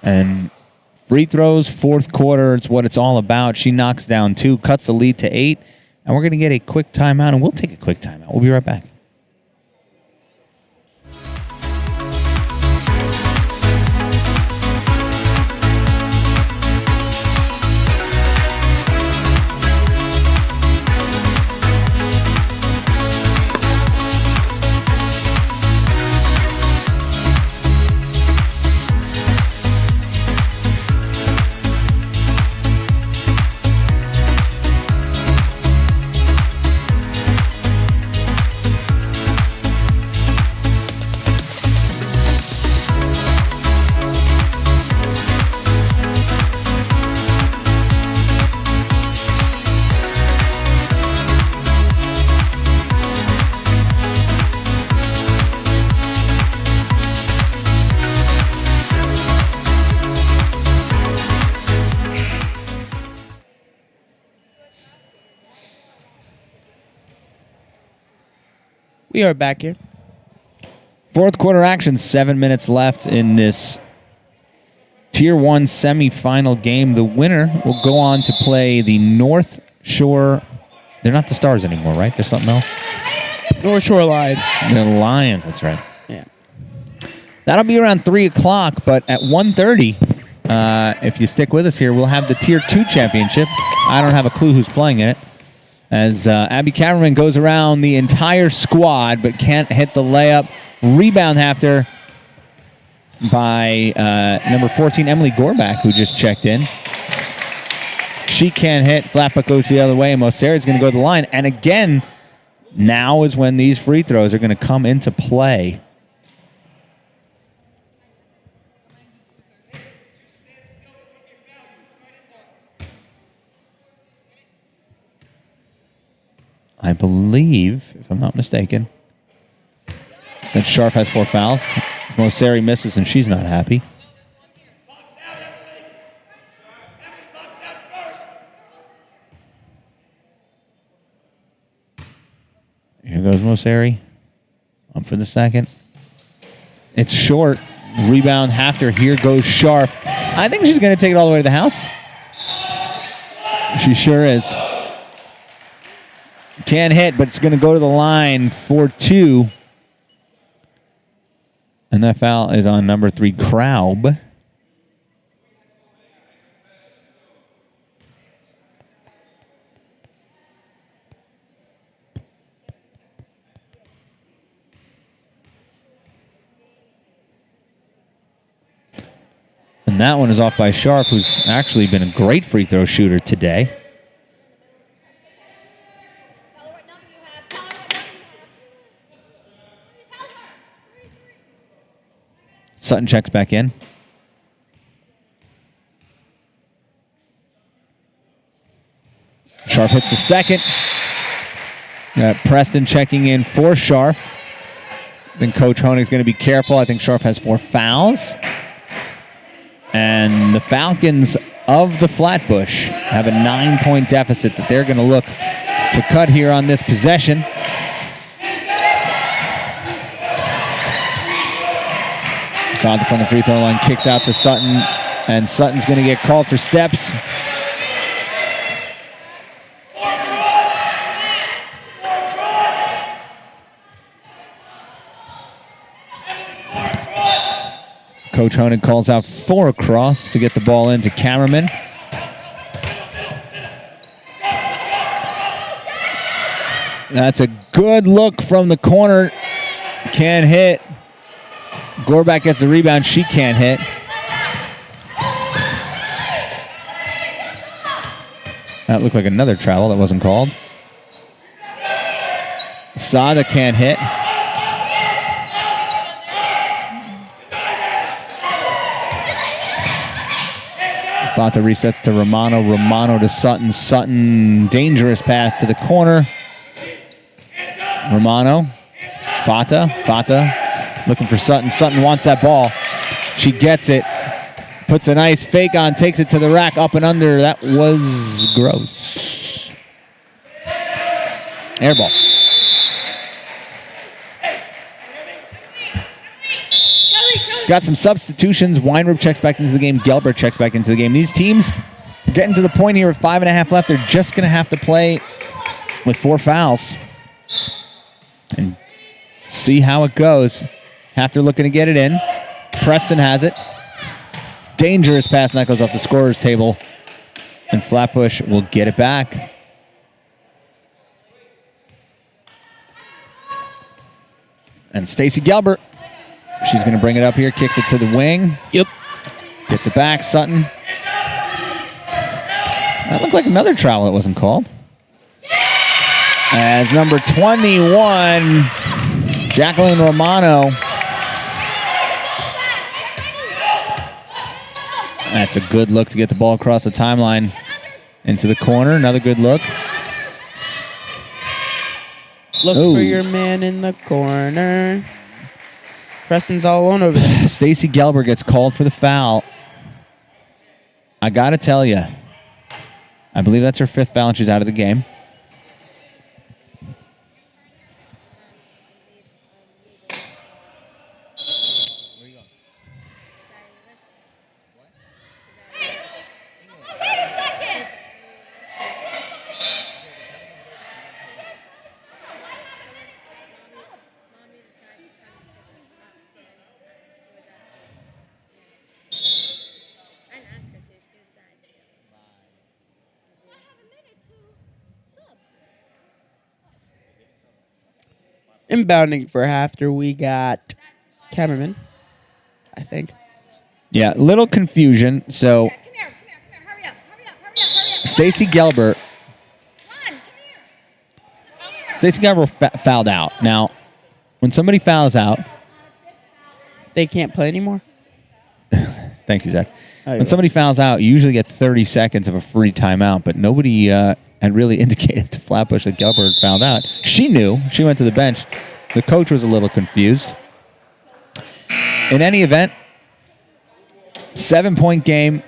B: And free throws, fourth quarter, it's what it's all about. She knocks down two, cuts the lead to 8. And we're going to get a quick timeout, and we'll take a quick timeout. We'll be right back.
C: We are back here.
B: Fourth quarter action, 7 minutes left in this Tier 1 semifinal game. The winner will go on to play the North Shore. They're not the Stars anymore, right? There's something else?
C: North Shore Lions.
B: The Lions, that's right.
C: Yeah.
B: That'll be around 3 o'clock, but at 1:30, if you stick with us here, we'll have the Tier 2 championship. I don't have a clue who's playing in it. As Abby Cameron goes around the entire squad, but can't hit the layup. Rebound Haftr by number 14, Emily Gorback, who just checked in. She can't hit. Flatbush goes the other way, and Moseri's going to go to the line. And again, now is when these free throws are going to come into play. I believe, if I'm not mistaken, that Sharp has 4 fouls. Moseri misses, and she's not happy. Here goes Moseri. Up for the second. It's short. Rebound Haftr. Here goes Sharp. I think she's going to take it all the way to the house. She sure is. Can't hit, but it's going to go to the line for 2. And that foul is on number 3, Kraub. And that one is off by Sharp, who's actually been a great free throw shooter today.
D: Tell her what number you have. Tell her what number you have. Tell her.
B: Sutton checks back in. Sharp hits the second. Got Preston checking in for Sharp. Then Coach Honig's going to be careful. I think Sharp has 4 fouls. And the Falcons of the Flatbush have a 9-point deficit that they're going to look to cut here on this possession. Father from the free throw line kicks out to Sutton, and Sutton's going to get called for steps. Coach Honig calls out 4 across to get the ball into Cameraman. That's a good look from the corner. Can't hit. Gorback gets the rebound. She can't hit. That looked like another travel that wasn't called. Sada can't hit. Fata resets to Romano. Romano to Sutton. Sutton, dangerous pass to the corner. Romano. Fata. Fata looking for Sutton. Sutton wants that ball. She gets it. Puts a nice fake on. Takes it to the rack. Up and under. That was gross. Air ball. Got some substitutions. Weinrib checks back into the game. Gelber checks back into the game. These teams are getting to the point here with 5.5 left. They're just going to have to play with 4 fouls and see how it goes. Haftr looking to get it in. Preston has it. Dangerous pass, and that goes off the scorer's table. And Flatbush will get it back. And Stacy Gelber. She's going to bring it up here, kicks it to the wing.
C: Yep.
B: Gets it back, Sutton. That looked like another travel that wasn't called. As number 21, Jacqueline Romano. That's a good look to get the ball across the timeline into the corner. Another good look.
C: Look for your man in the corner. Preston's all alone over there.
B: Stacy Gelber gets called for the foul. I got to tell you, I believe that's her 5th foul and she's out of the game.
C: Inbounding for Haftr, we got cameraman, I think.
B: Yeah, little confusion. So
D: Come here. Hurry up. Hurry up.
B: Stacy Gelber,
D: Come on, come here.
B: Stacy Gelber fouled out. Now, when somebody fouls out,
C: They can't play anymore?
B: thank you, Zach.
C: Oh,
B: When
C: you're
B: somebody fouls out, you usually get 30 seconds of a free timeout, but nobody had really indicated to Flatbush that Gelber had fouled out. She knew. She went to the bench. The coach was a little confused. In any event, 7-point game,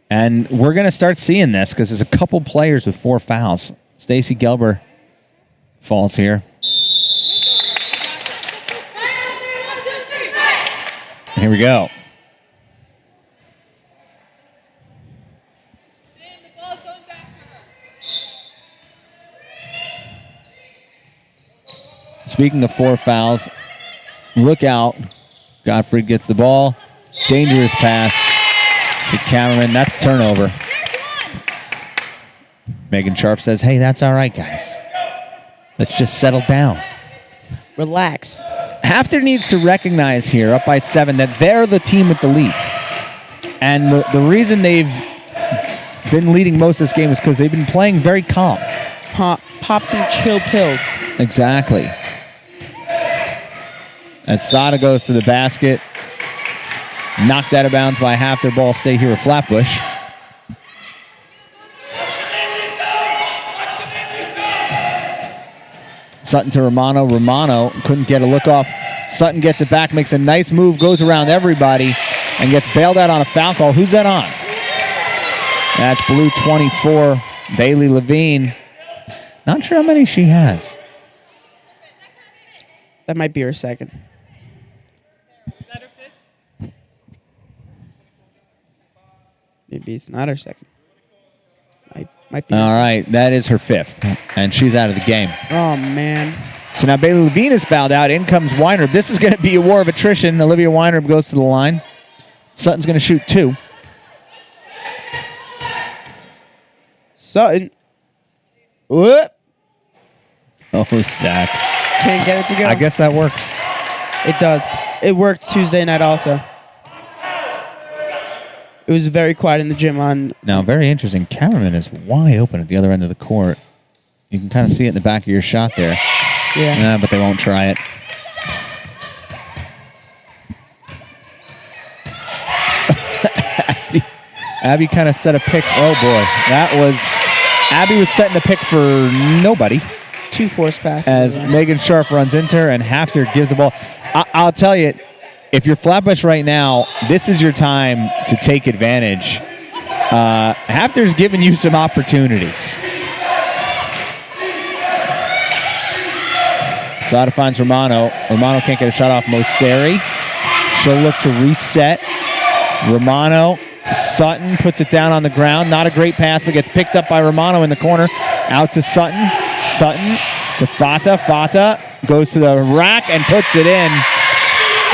B: and we're going to start seeing this because there's a couple players with 4 fouls. Stacy Gelber falls here. Here we go.
E: Sam, the ball's going back to her.
B: Speaking of 4 fouls, look out. Gottfried gets the ball. Dangerous pass to Cameron. That's turnover. Megan Sharp says, hey, that's all right, guys. Let's just settle down.
C: Relax.
B: Haftr needs to recognize here, up by 7, that they're the team with the lead. And the reason they've been leading most of this game is because they've been playing very calm.
C: Pop some chill pills.
B: Exactly. As Sada goes to the basket. Knocked out of bounds by Haftr. Ball stay here with Flatbush. Sutton to Romano. Romano couldn't get a look off. Sutton gets it back, makes a nice move, goes around everybody, and gets bailed out on a foul call. Who's that on? That's blue 24, Bailey Levine. Not sure how many she has.
C: That might be her second.
E: Is that her fifth?
C: Maybe it's not her second. Might be.
B: All right, that is her 5th, and she's out of the game.
C: Oh, man.
B: So now Bailey Levine is fouled out. In comes Weinrib. This is going to be a war of attrition. Olivia Weinrib goes to the line. Sutton's going to shoot 2.
C: Sutton. Whoop.
B: Oh, Zach.
C: Can't get it together.
B: I guess that works.
C: It does. It worked Tuesday night also. It was very quiet in the gym on.
B: Now, very interesting. Cameraman is wide open at the other end of the court. You can kind of see it in the back of your shot there.
C: Yeah.
B: But they won't try it. Abby kind of set a pick. Oh, boy. Abby was setting a pick for nobody.
C: 2 force passes.
B: As Megan Sharp runs into her and Haftr gives the ball. I'll tell you, if you're Flatbush right now, this is your time to take advantage. Hafter's giving you some opportunities. Sada finds Romano. Romano can't get a shot off Moseri. She'll look to reset. Romano. Sutton puts it down on the ground. Not a great pass, but gets picked up by Romano in the corner. Out to Sutton. Sutton to Fata. Fata goes to the rack and puts it in.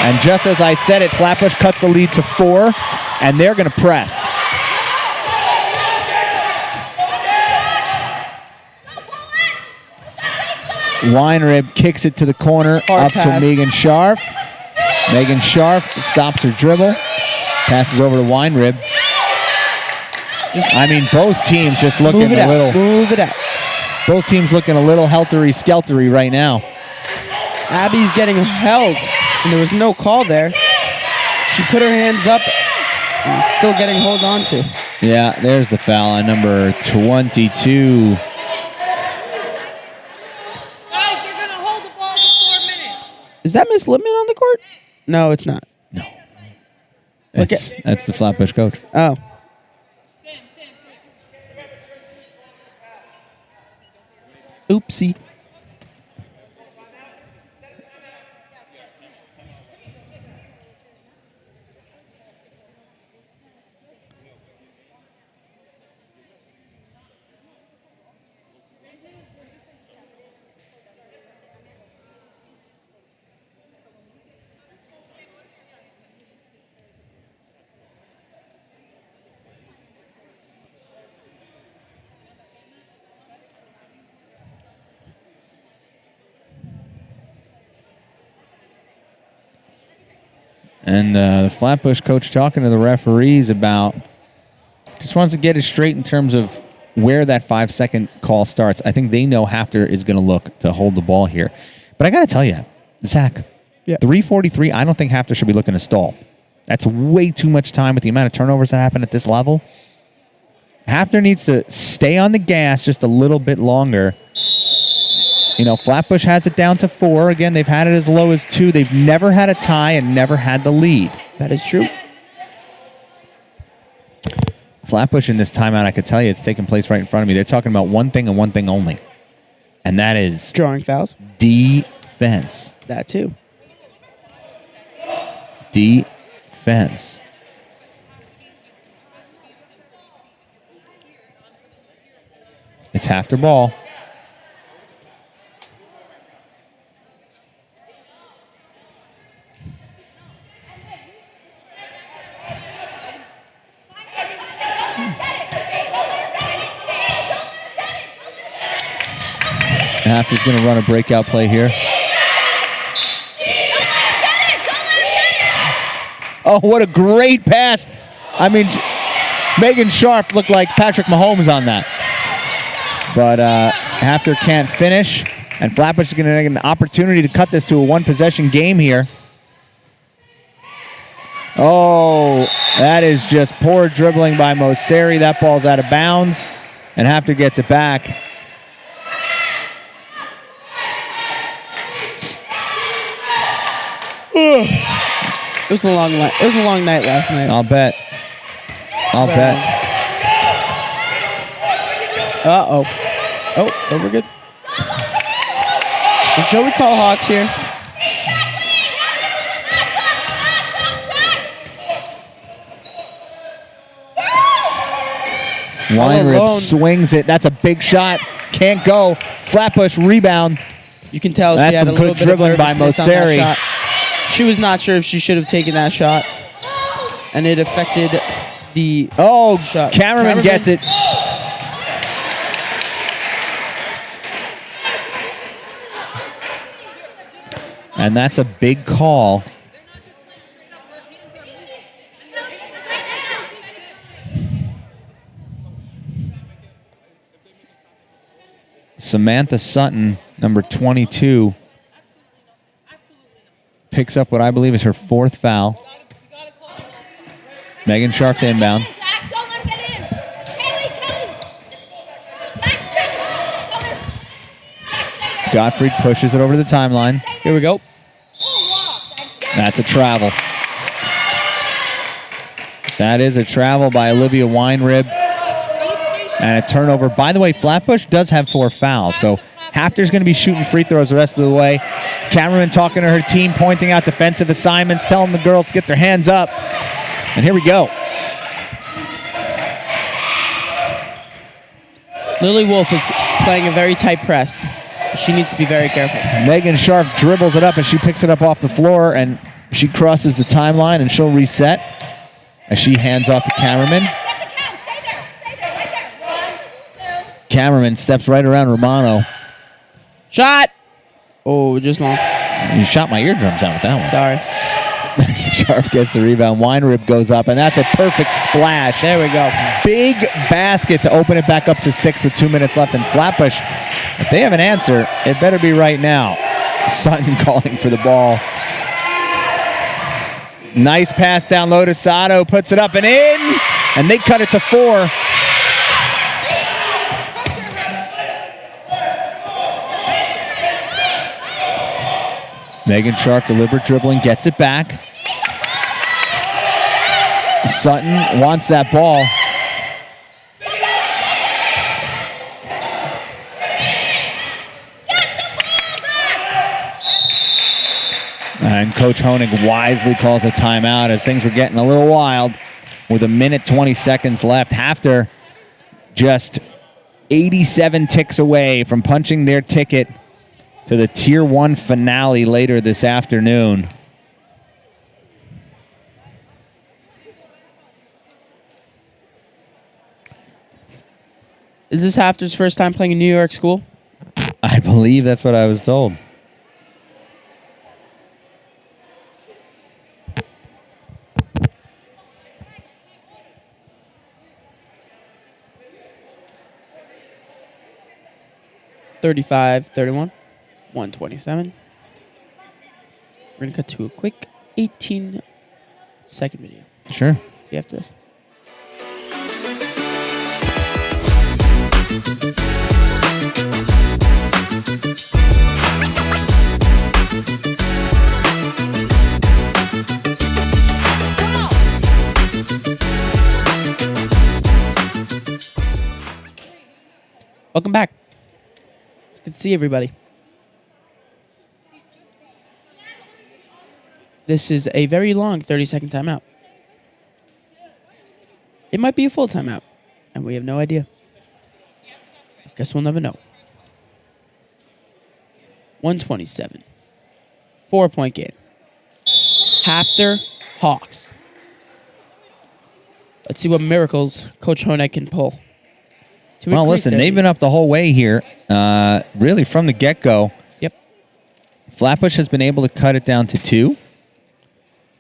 B: And just as I said it, Flatbush cuts the lead to 4, and they're going to press. Weinrib kicks it to the corner,
C: Hard
B: up
C: pass.
B: to Megan Sharp. Megan Sharp stops her dribble, passes over to Weinrib. Both teams just looking
C: Move it
B: a
C: out.
B: little.
C: Move it out.
B: Both teams looking a little heltery-skeltery right now.
C: Abby's getting held, and there was no call there. She put her hands up and still getting hold on to.
B: Yeah, there's the foul on number 22.
E: Guys, they're going to hold the ball for 4 minutes.
C: Is that Miss Lippman on the court? No, it's not.
B: No.
C: Look
B: That's the Flatbush coach.
C: Oh. Oopsie.
B: And the Flatbush coach talking to the referees about just wants to get it straight in terms of where that 5-second call starts. I think they know Haftr is going to look to hold the ball here. But I got to tell you, Zach, 3:43, I don't think Haftr should be looking to stall. That's way too much time with the amount of turnovers that happen at this level. Haftr needs to stay on the gas just a little bit longer. You know, Flatbush has it down to 4. Again, they've had it as low as 2. They've never had a tie and never had the lead.
C: That is true.
B: Flatbush in this timeout, I could tell you, it's taking place right in front of me. They're talking about one thing and one thing only, and that is
C: Drawing fouls.
B: defense.
C: That too.
B: Defense. It's Haftr ball. Haftr's going to run a breakout play here. Oh, what a great pass. I mean, Megan Sharp looked like Patrick Mahomes on that. But Haftr can't finish, and Flatbush is going to get an opportunity to cut this to a one-possession game here. Oh, that is just poor dribbling by Moseri. That ball's out of bounds, and Haftr gets it back.
C: It was a long night. It was a long night last night.
B: I'll bet.
C: Uh-oh. Oh, we're good. Does Joey call Hawks here?
B: Weinrib swings it. That's a big shot. Can't go. Flatbush rebound.
C: You can tell
B: That's
C: she had
B: some
C: a little
B: good
C: bit
B: dribbling
C: of
B: by
C: nervousness on that
B: Moseri.
C: shot. She was not sure if she should have taken that shot, and it affected the shot.
B: Cameraman gets it. And that's a big call. Samantha Sutton, number 22, picks up what I believe is her 4th foul. Megan Sharp to inbound.
D: Jack, don't let him get in. Kelly. Jack,
B: Gottfried pushes it over to the timeline.
C: Here we go.
B: That's a travel. That is a travel by Olivia Weinrib. And a turnover. By the way, Flatbush does have 4 fouls, so Haftr's going to be shooting free throws the rest of the way. Cameraman talking to her team, pointing out defensive assignments, telling the girls to get their hands up. And here we go.
C: Lily Wolf is playing a very tight press. She needs to be very careful.
B: Megan Sharp dribbles it up, and she picks it up off the floor, and she crosses the timeline, and she'll reset as she hands off to Cameraman. Cameraman steps right around Romano.
C: Shot! Oh, just long.
B: You shot my eardrums out with that one.
C: Sorry.
B: Sharp gets the rebound. Weinrib goes up, and that's a perfect splash.
C: There we go.
B: Big basket to open it back up to 6 with 2 minutes left. And Flatbush, if they have an answer, it better be right now. Sutton calling for the ball. Nice pass down low to Sato. Puts it up and in, and they cut it to 4. Megan Sharp, deliberate dribbling, gets it back. Sutton wants that ball. And Coach Honig wisely calls a timeout as things were getting a little wild with 1:20 seconds left. Haftr just 87 ticks away from punching their ticket to the Tier 1 finale later this afternoon.
C: Is this Hafter's first time playing in New York school?
B: I believe that's what I was told.
C: 35-31. 127. We're going to cut to a quick 18-second video.
B: Sure.
C: See you after this. Welcome back. It's good to see everybody. This is a very long 30-second timeout. It might be a full timeout, and we have no idea. Guess we'll never know. 127. 4-point game. Haftr Hawks. Let's see what miracles Coach Honek can pull. to
B: Well,
C: increase
B: listen,
C: their
B: they've been
C: lead.
B: up the whole way here, really from the get-go.
C: Yep.
B: Flatbush has been able to cut it down to 2.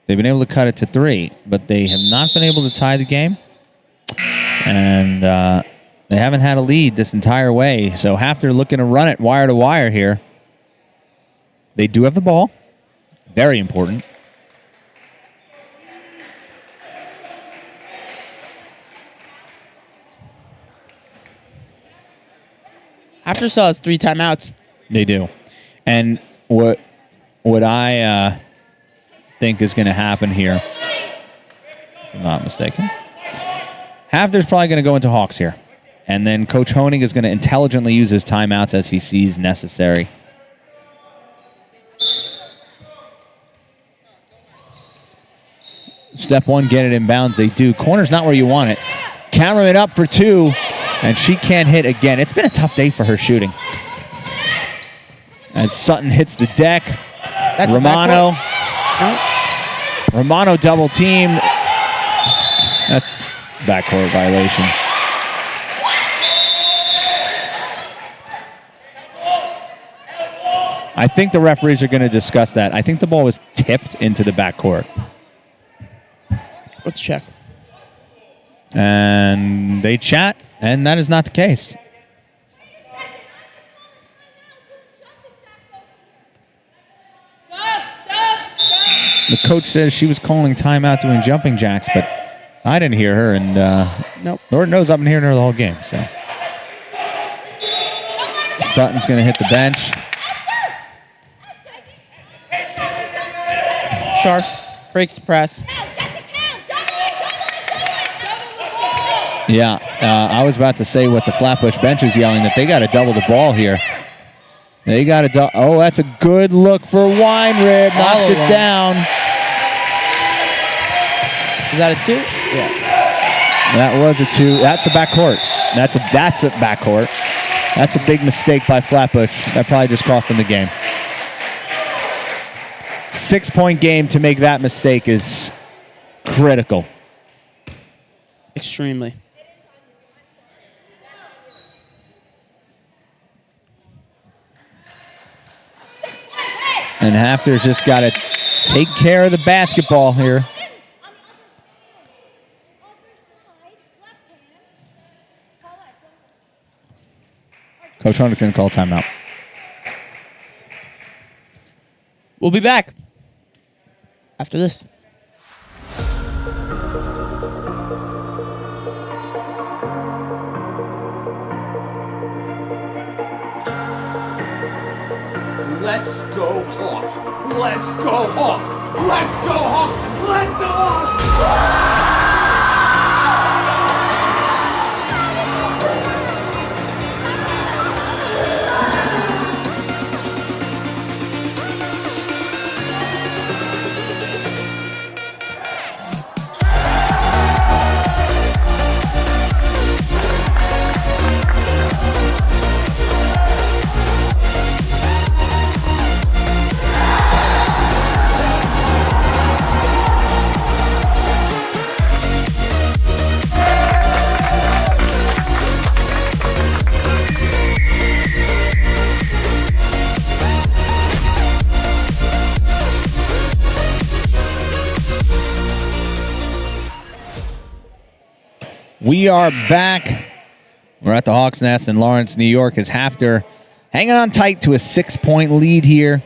B: They've been able to cut it to 3, but they have not been able to tie the game. And they haven't had a lead this entire way. So Haftr looking to run it wire to wire here. They do have the ball. Very important.
C: Haftr still has 3 timeouts.
B: They do. And what I think is going to happen here, if I'm not mistaken, Haftr's probably going to go into Hawks here. And then Coach Honig is going to intelligently use his timeouts as he sees necessary. Step 1, get it in bounds. They do. Corner's not where you want it. Camera it up for 2, and she can't hit again. It's been a tough day for her shooting. As Sutton hits the deck.
C: That's
B: Romano.
C: a backcourt.
B: Romano double team. That's backcourt violation. I think the referees are going to discuss that. I think the ball was tipped into the backcourt.
C: Let's check.
B: And they chat, and that is not the case. The coach says she was calling timeout doing jumping jacks, but I didn't hear her, and
C: Nope.
B: Lord knows I've been hearing her the whole game. So Sutton's going to hit the bench.
C: Sharp breaks the press.
B: Yeah, I was about to say what the Flatbush bench is yelling, that they got to double the ball here. They got to oh, that's a good look for Weinrib. Knocks
C: All of
B: it
C: them.
B: down.
C: Is that a 2? Yeah.
B: That was a 2. That's a backcourt. That's a backcourt. That's a big mistake by Flatbush. That probably just cost them the game. 6-point game to make that mistake is critical.
C: Extremely.
B: And Hafter's just got to take care of the basketball here. Coach Honig's going to call timeout.
C: We'll be back after this.
A: Let's go Hawks! Let's go Hawks! Let's go Hawks! Let's go Hawks!
B: We are back. We're at the Hawks Nest in Lawrence, New York, as Haftr hanging on tight to a 6-point lead here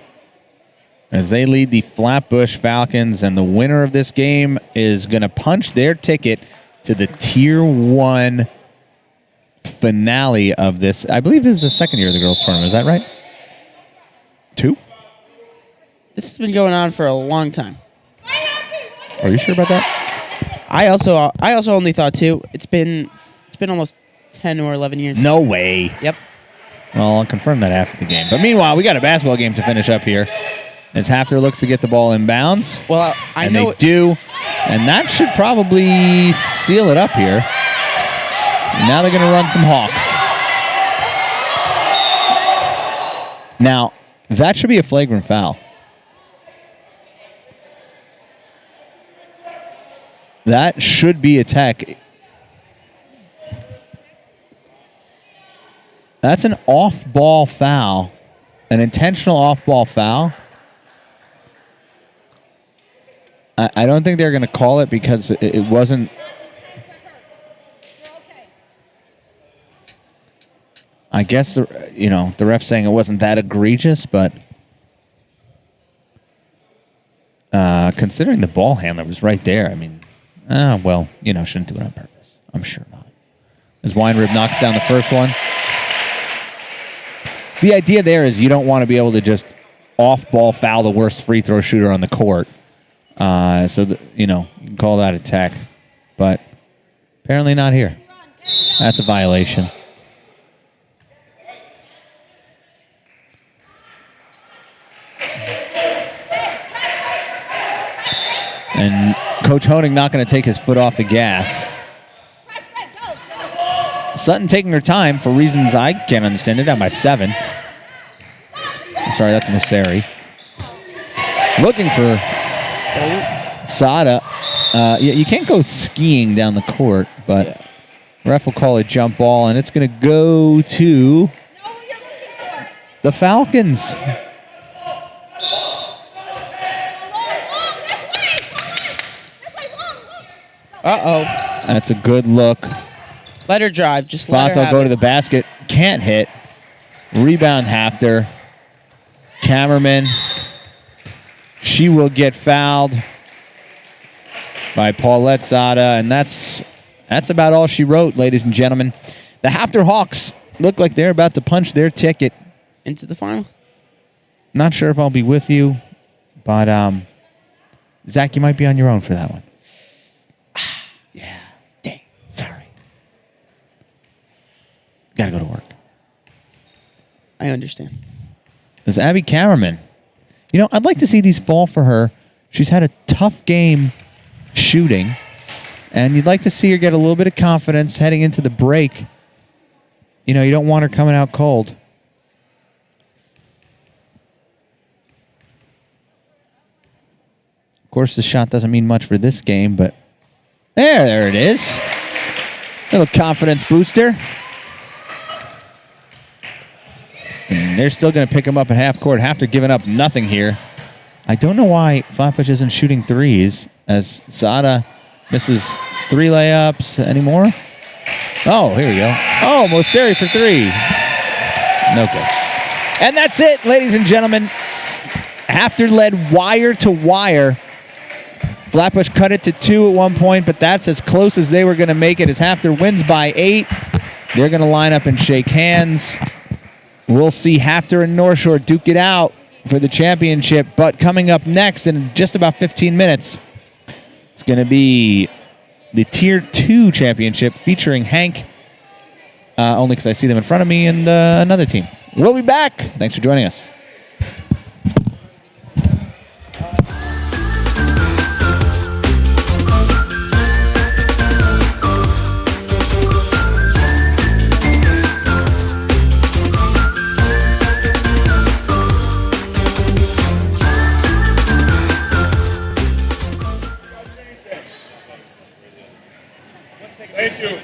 B: as they lead the Flatbush Falcons, and the winner of this game is going to punch their ticket to the Tier 1 finale of this. I believe this is the second year of the girls' tournament. Is that right? 2?
C: This has been going on for a long time.
B: Are you sure about that?
C: I also only thought 2. It's been almost 10 or 11 years.
B: No way.
C: Yep.
B: Well, I'll confirm that after the game. But meanwhile, we got a basketball game to finish up here as Haftr looks to get the ball in bounds.
C: Well, I
B: and
C: know
B: they do. And that should probably seal it up here. And now they're going to run some Hawks. Now, that should be a flagrant foul. That should be a tech. That's an off-ball foul, an intentional off-ball foul. I don't think they're going to call it because it wasn't. I guess the ref saying it wasn't that egregious, but considering the ball handler was right there, I mean, shouldn't do it on purpose. I'm sure not. As Weinrib knocks down the first one. The idea there is you don't want to be able to just off-ball foul the worst free throw shooter on the court. You can call that a tech. But apparently not here. That's a violation. And Coach Honig not going to take his foot off the gas. Sutton taking her time for reasons I can't understand. They're down by 7. I'm sorry, that's Mosseri. Looking for Sada. You can't go skiing down the court, but ref will call a jump ball, and it's going to go to the Falcons.
C: Uh-oh.
B: That's a good look.
C: Let her drive. Just let her
B: Fato
C: have
B: go
C: it.
B: to the basket. Can't hit. Rebound Haftr. Cameraman. She will get fouled by Paulette Sada, and that's about all she wrote, ladies and gentlemen. The Haftr Hawks look like they're about to punch their ticket
C: into the finals.
B: Not sure if I'll be with you, but Zach, you might be on your own for that one. Yeah. Dang. Sorry. Got to go to work.
C: I understand.
B: There's Abby Cameraman. I'd like to see these fall for her. She's had a tough game shooting, and you'd like to see her get a little bit of confidence heading into the break. You don't want her coming out cold. Of course, the shot doesn't mean much for this game, but there it is. Little confidence booster. And they're still going to pick him up at half court. Haftr giving up nothing here. I don't know why Flatbush isn't shooting threes as Sada misses 3 layups anymore. Oh, here we go. Oh, Mosseri for 3. No good. And that's it, ladies and gentlemen. Haftr led wire to wire. Flatbush cut it to 2 at one point, but that's as close as they were going to make it as Haftr wins by 8. They're going to line up and shake hands. We'll see Haftr and North Shore duke it out for the championship. But coming up next in just about 15 minutes, it's going to be the Tier 2 championship featuring Hank, only because I see them in front of me, and another team. We'll be back. Thanks for joining us.
F: Thank you.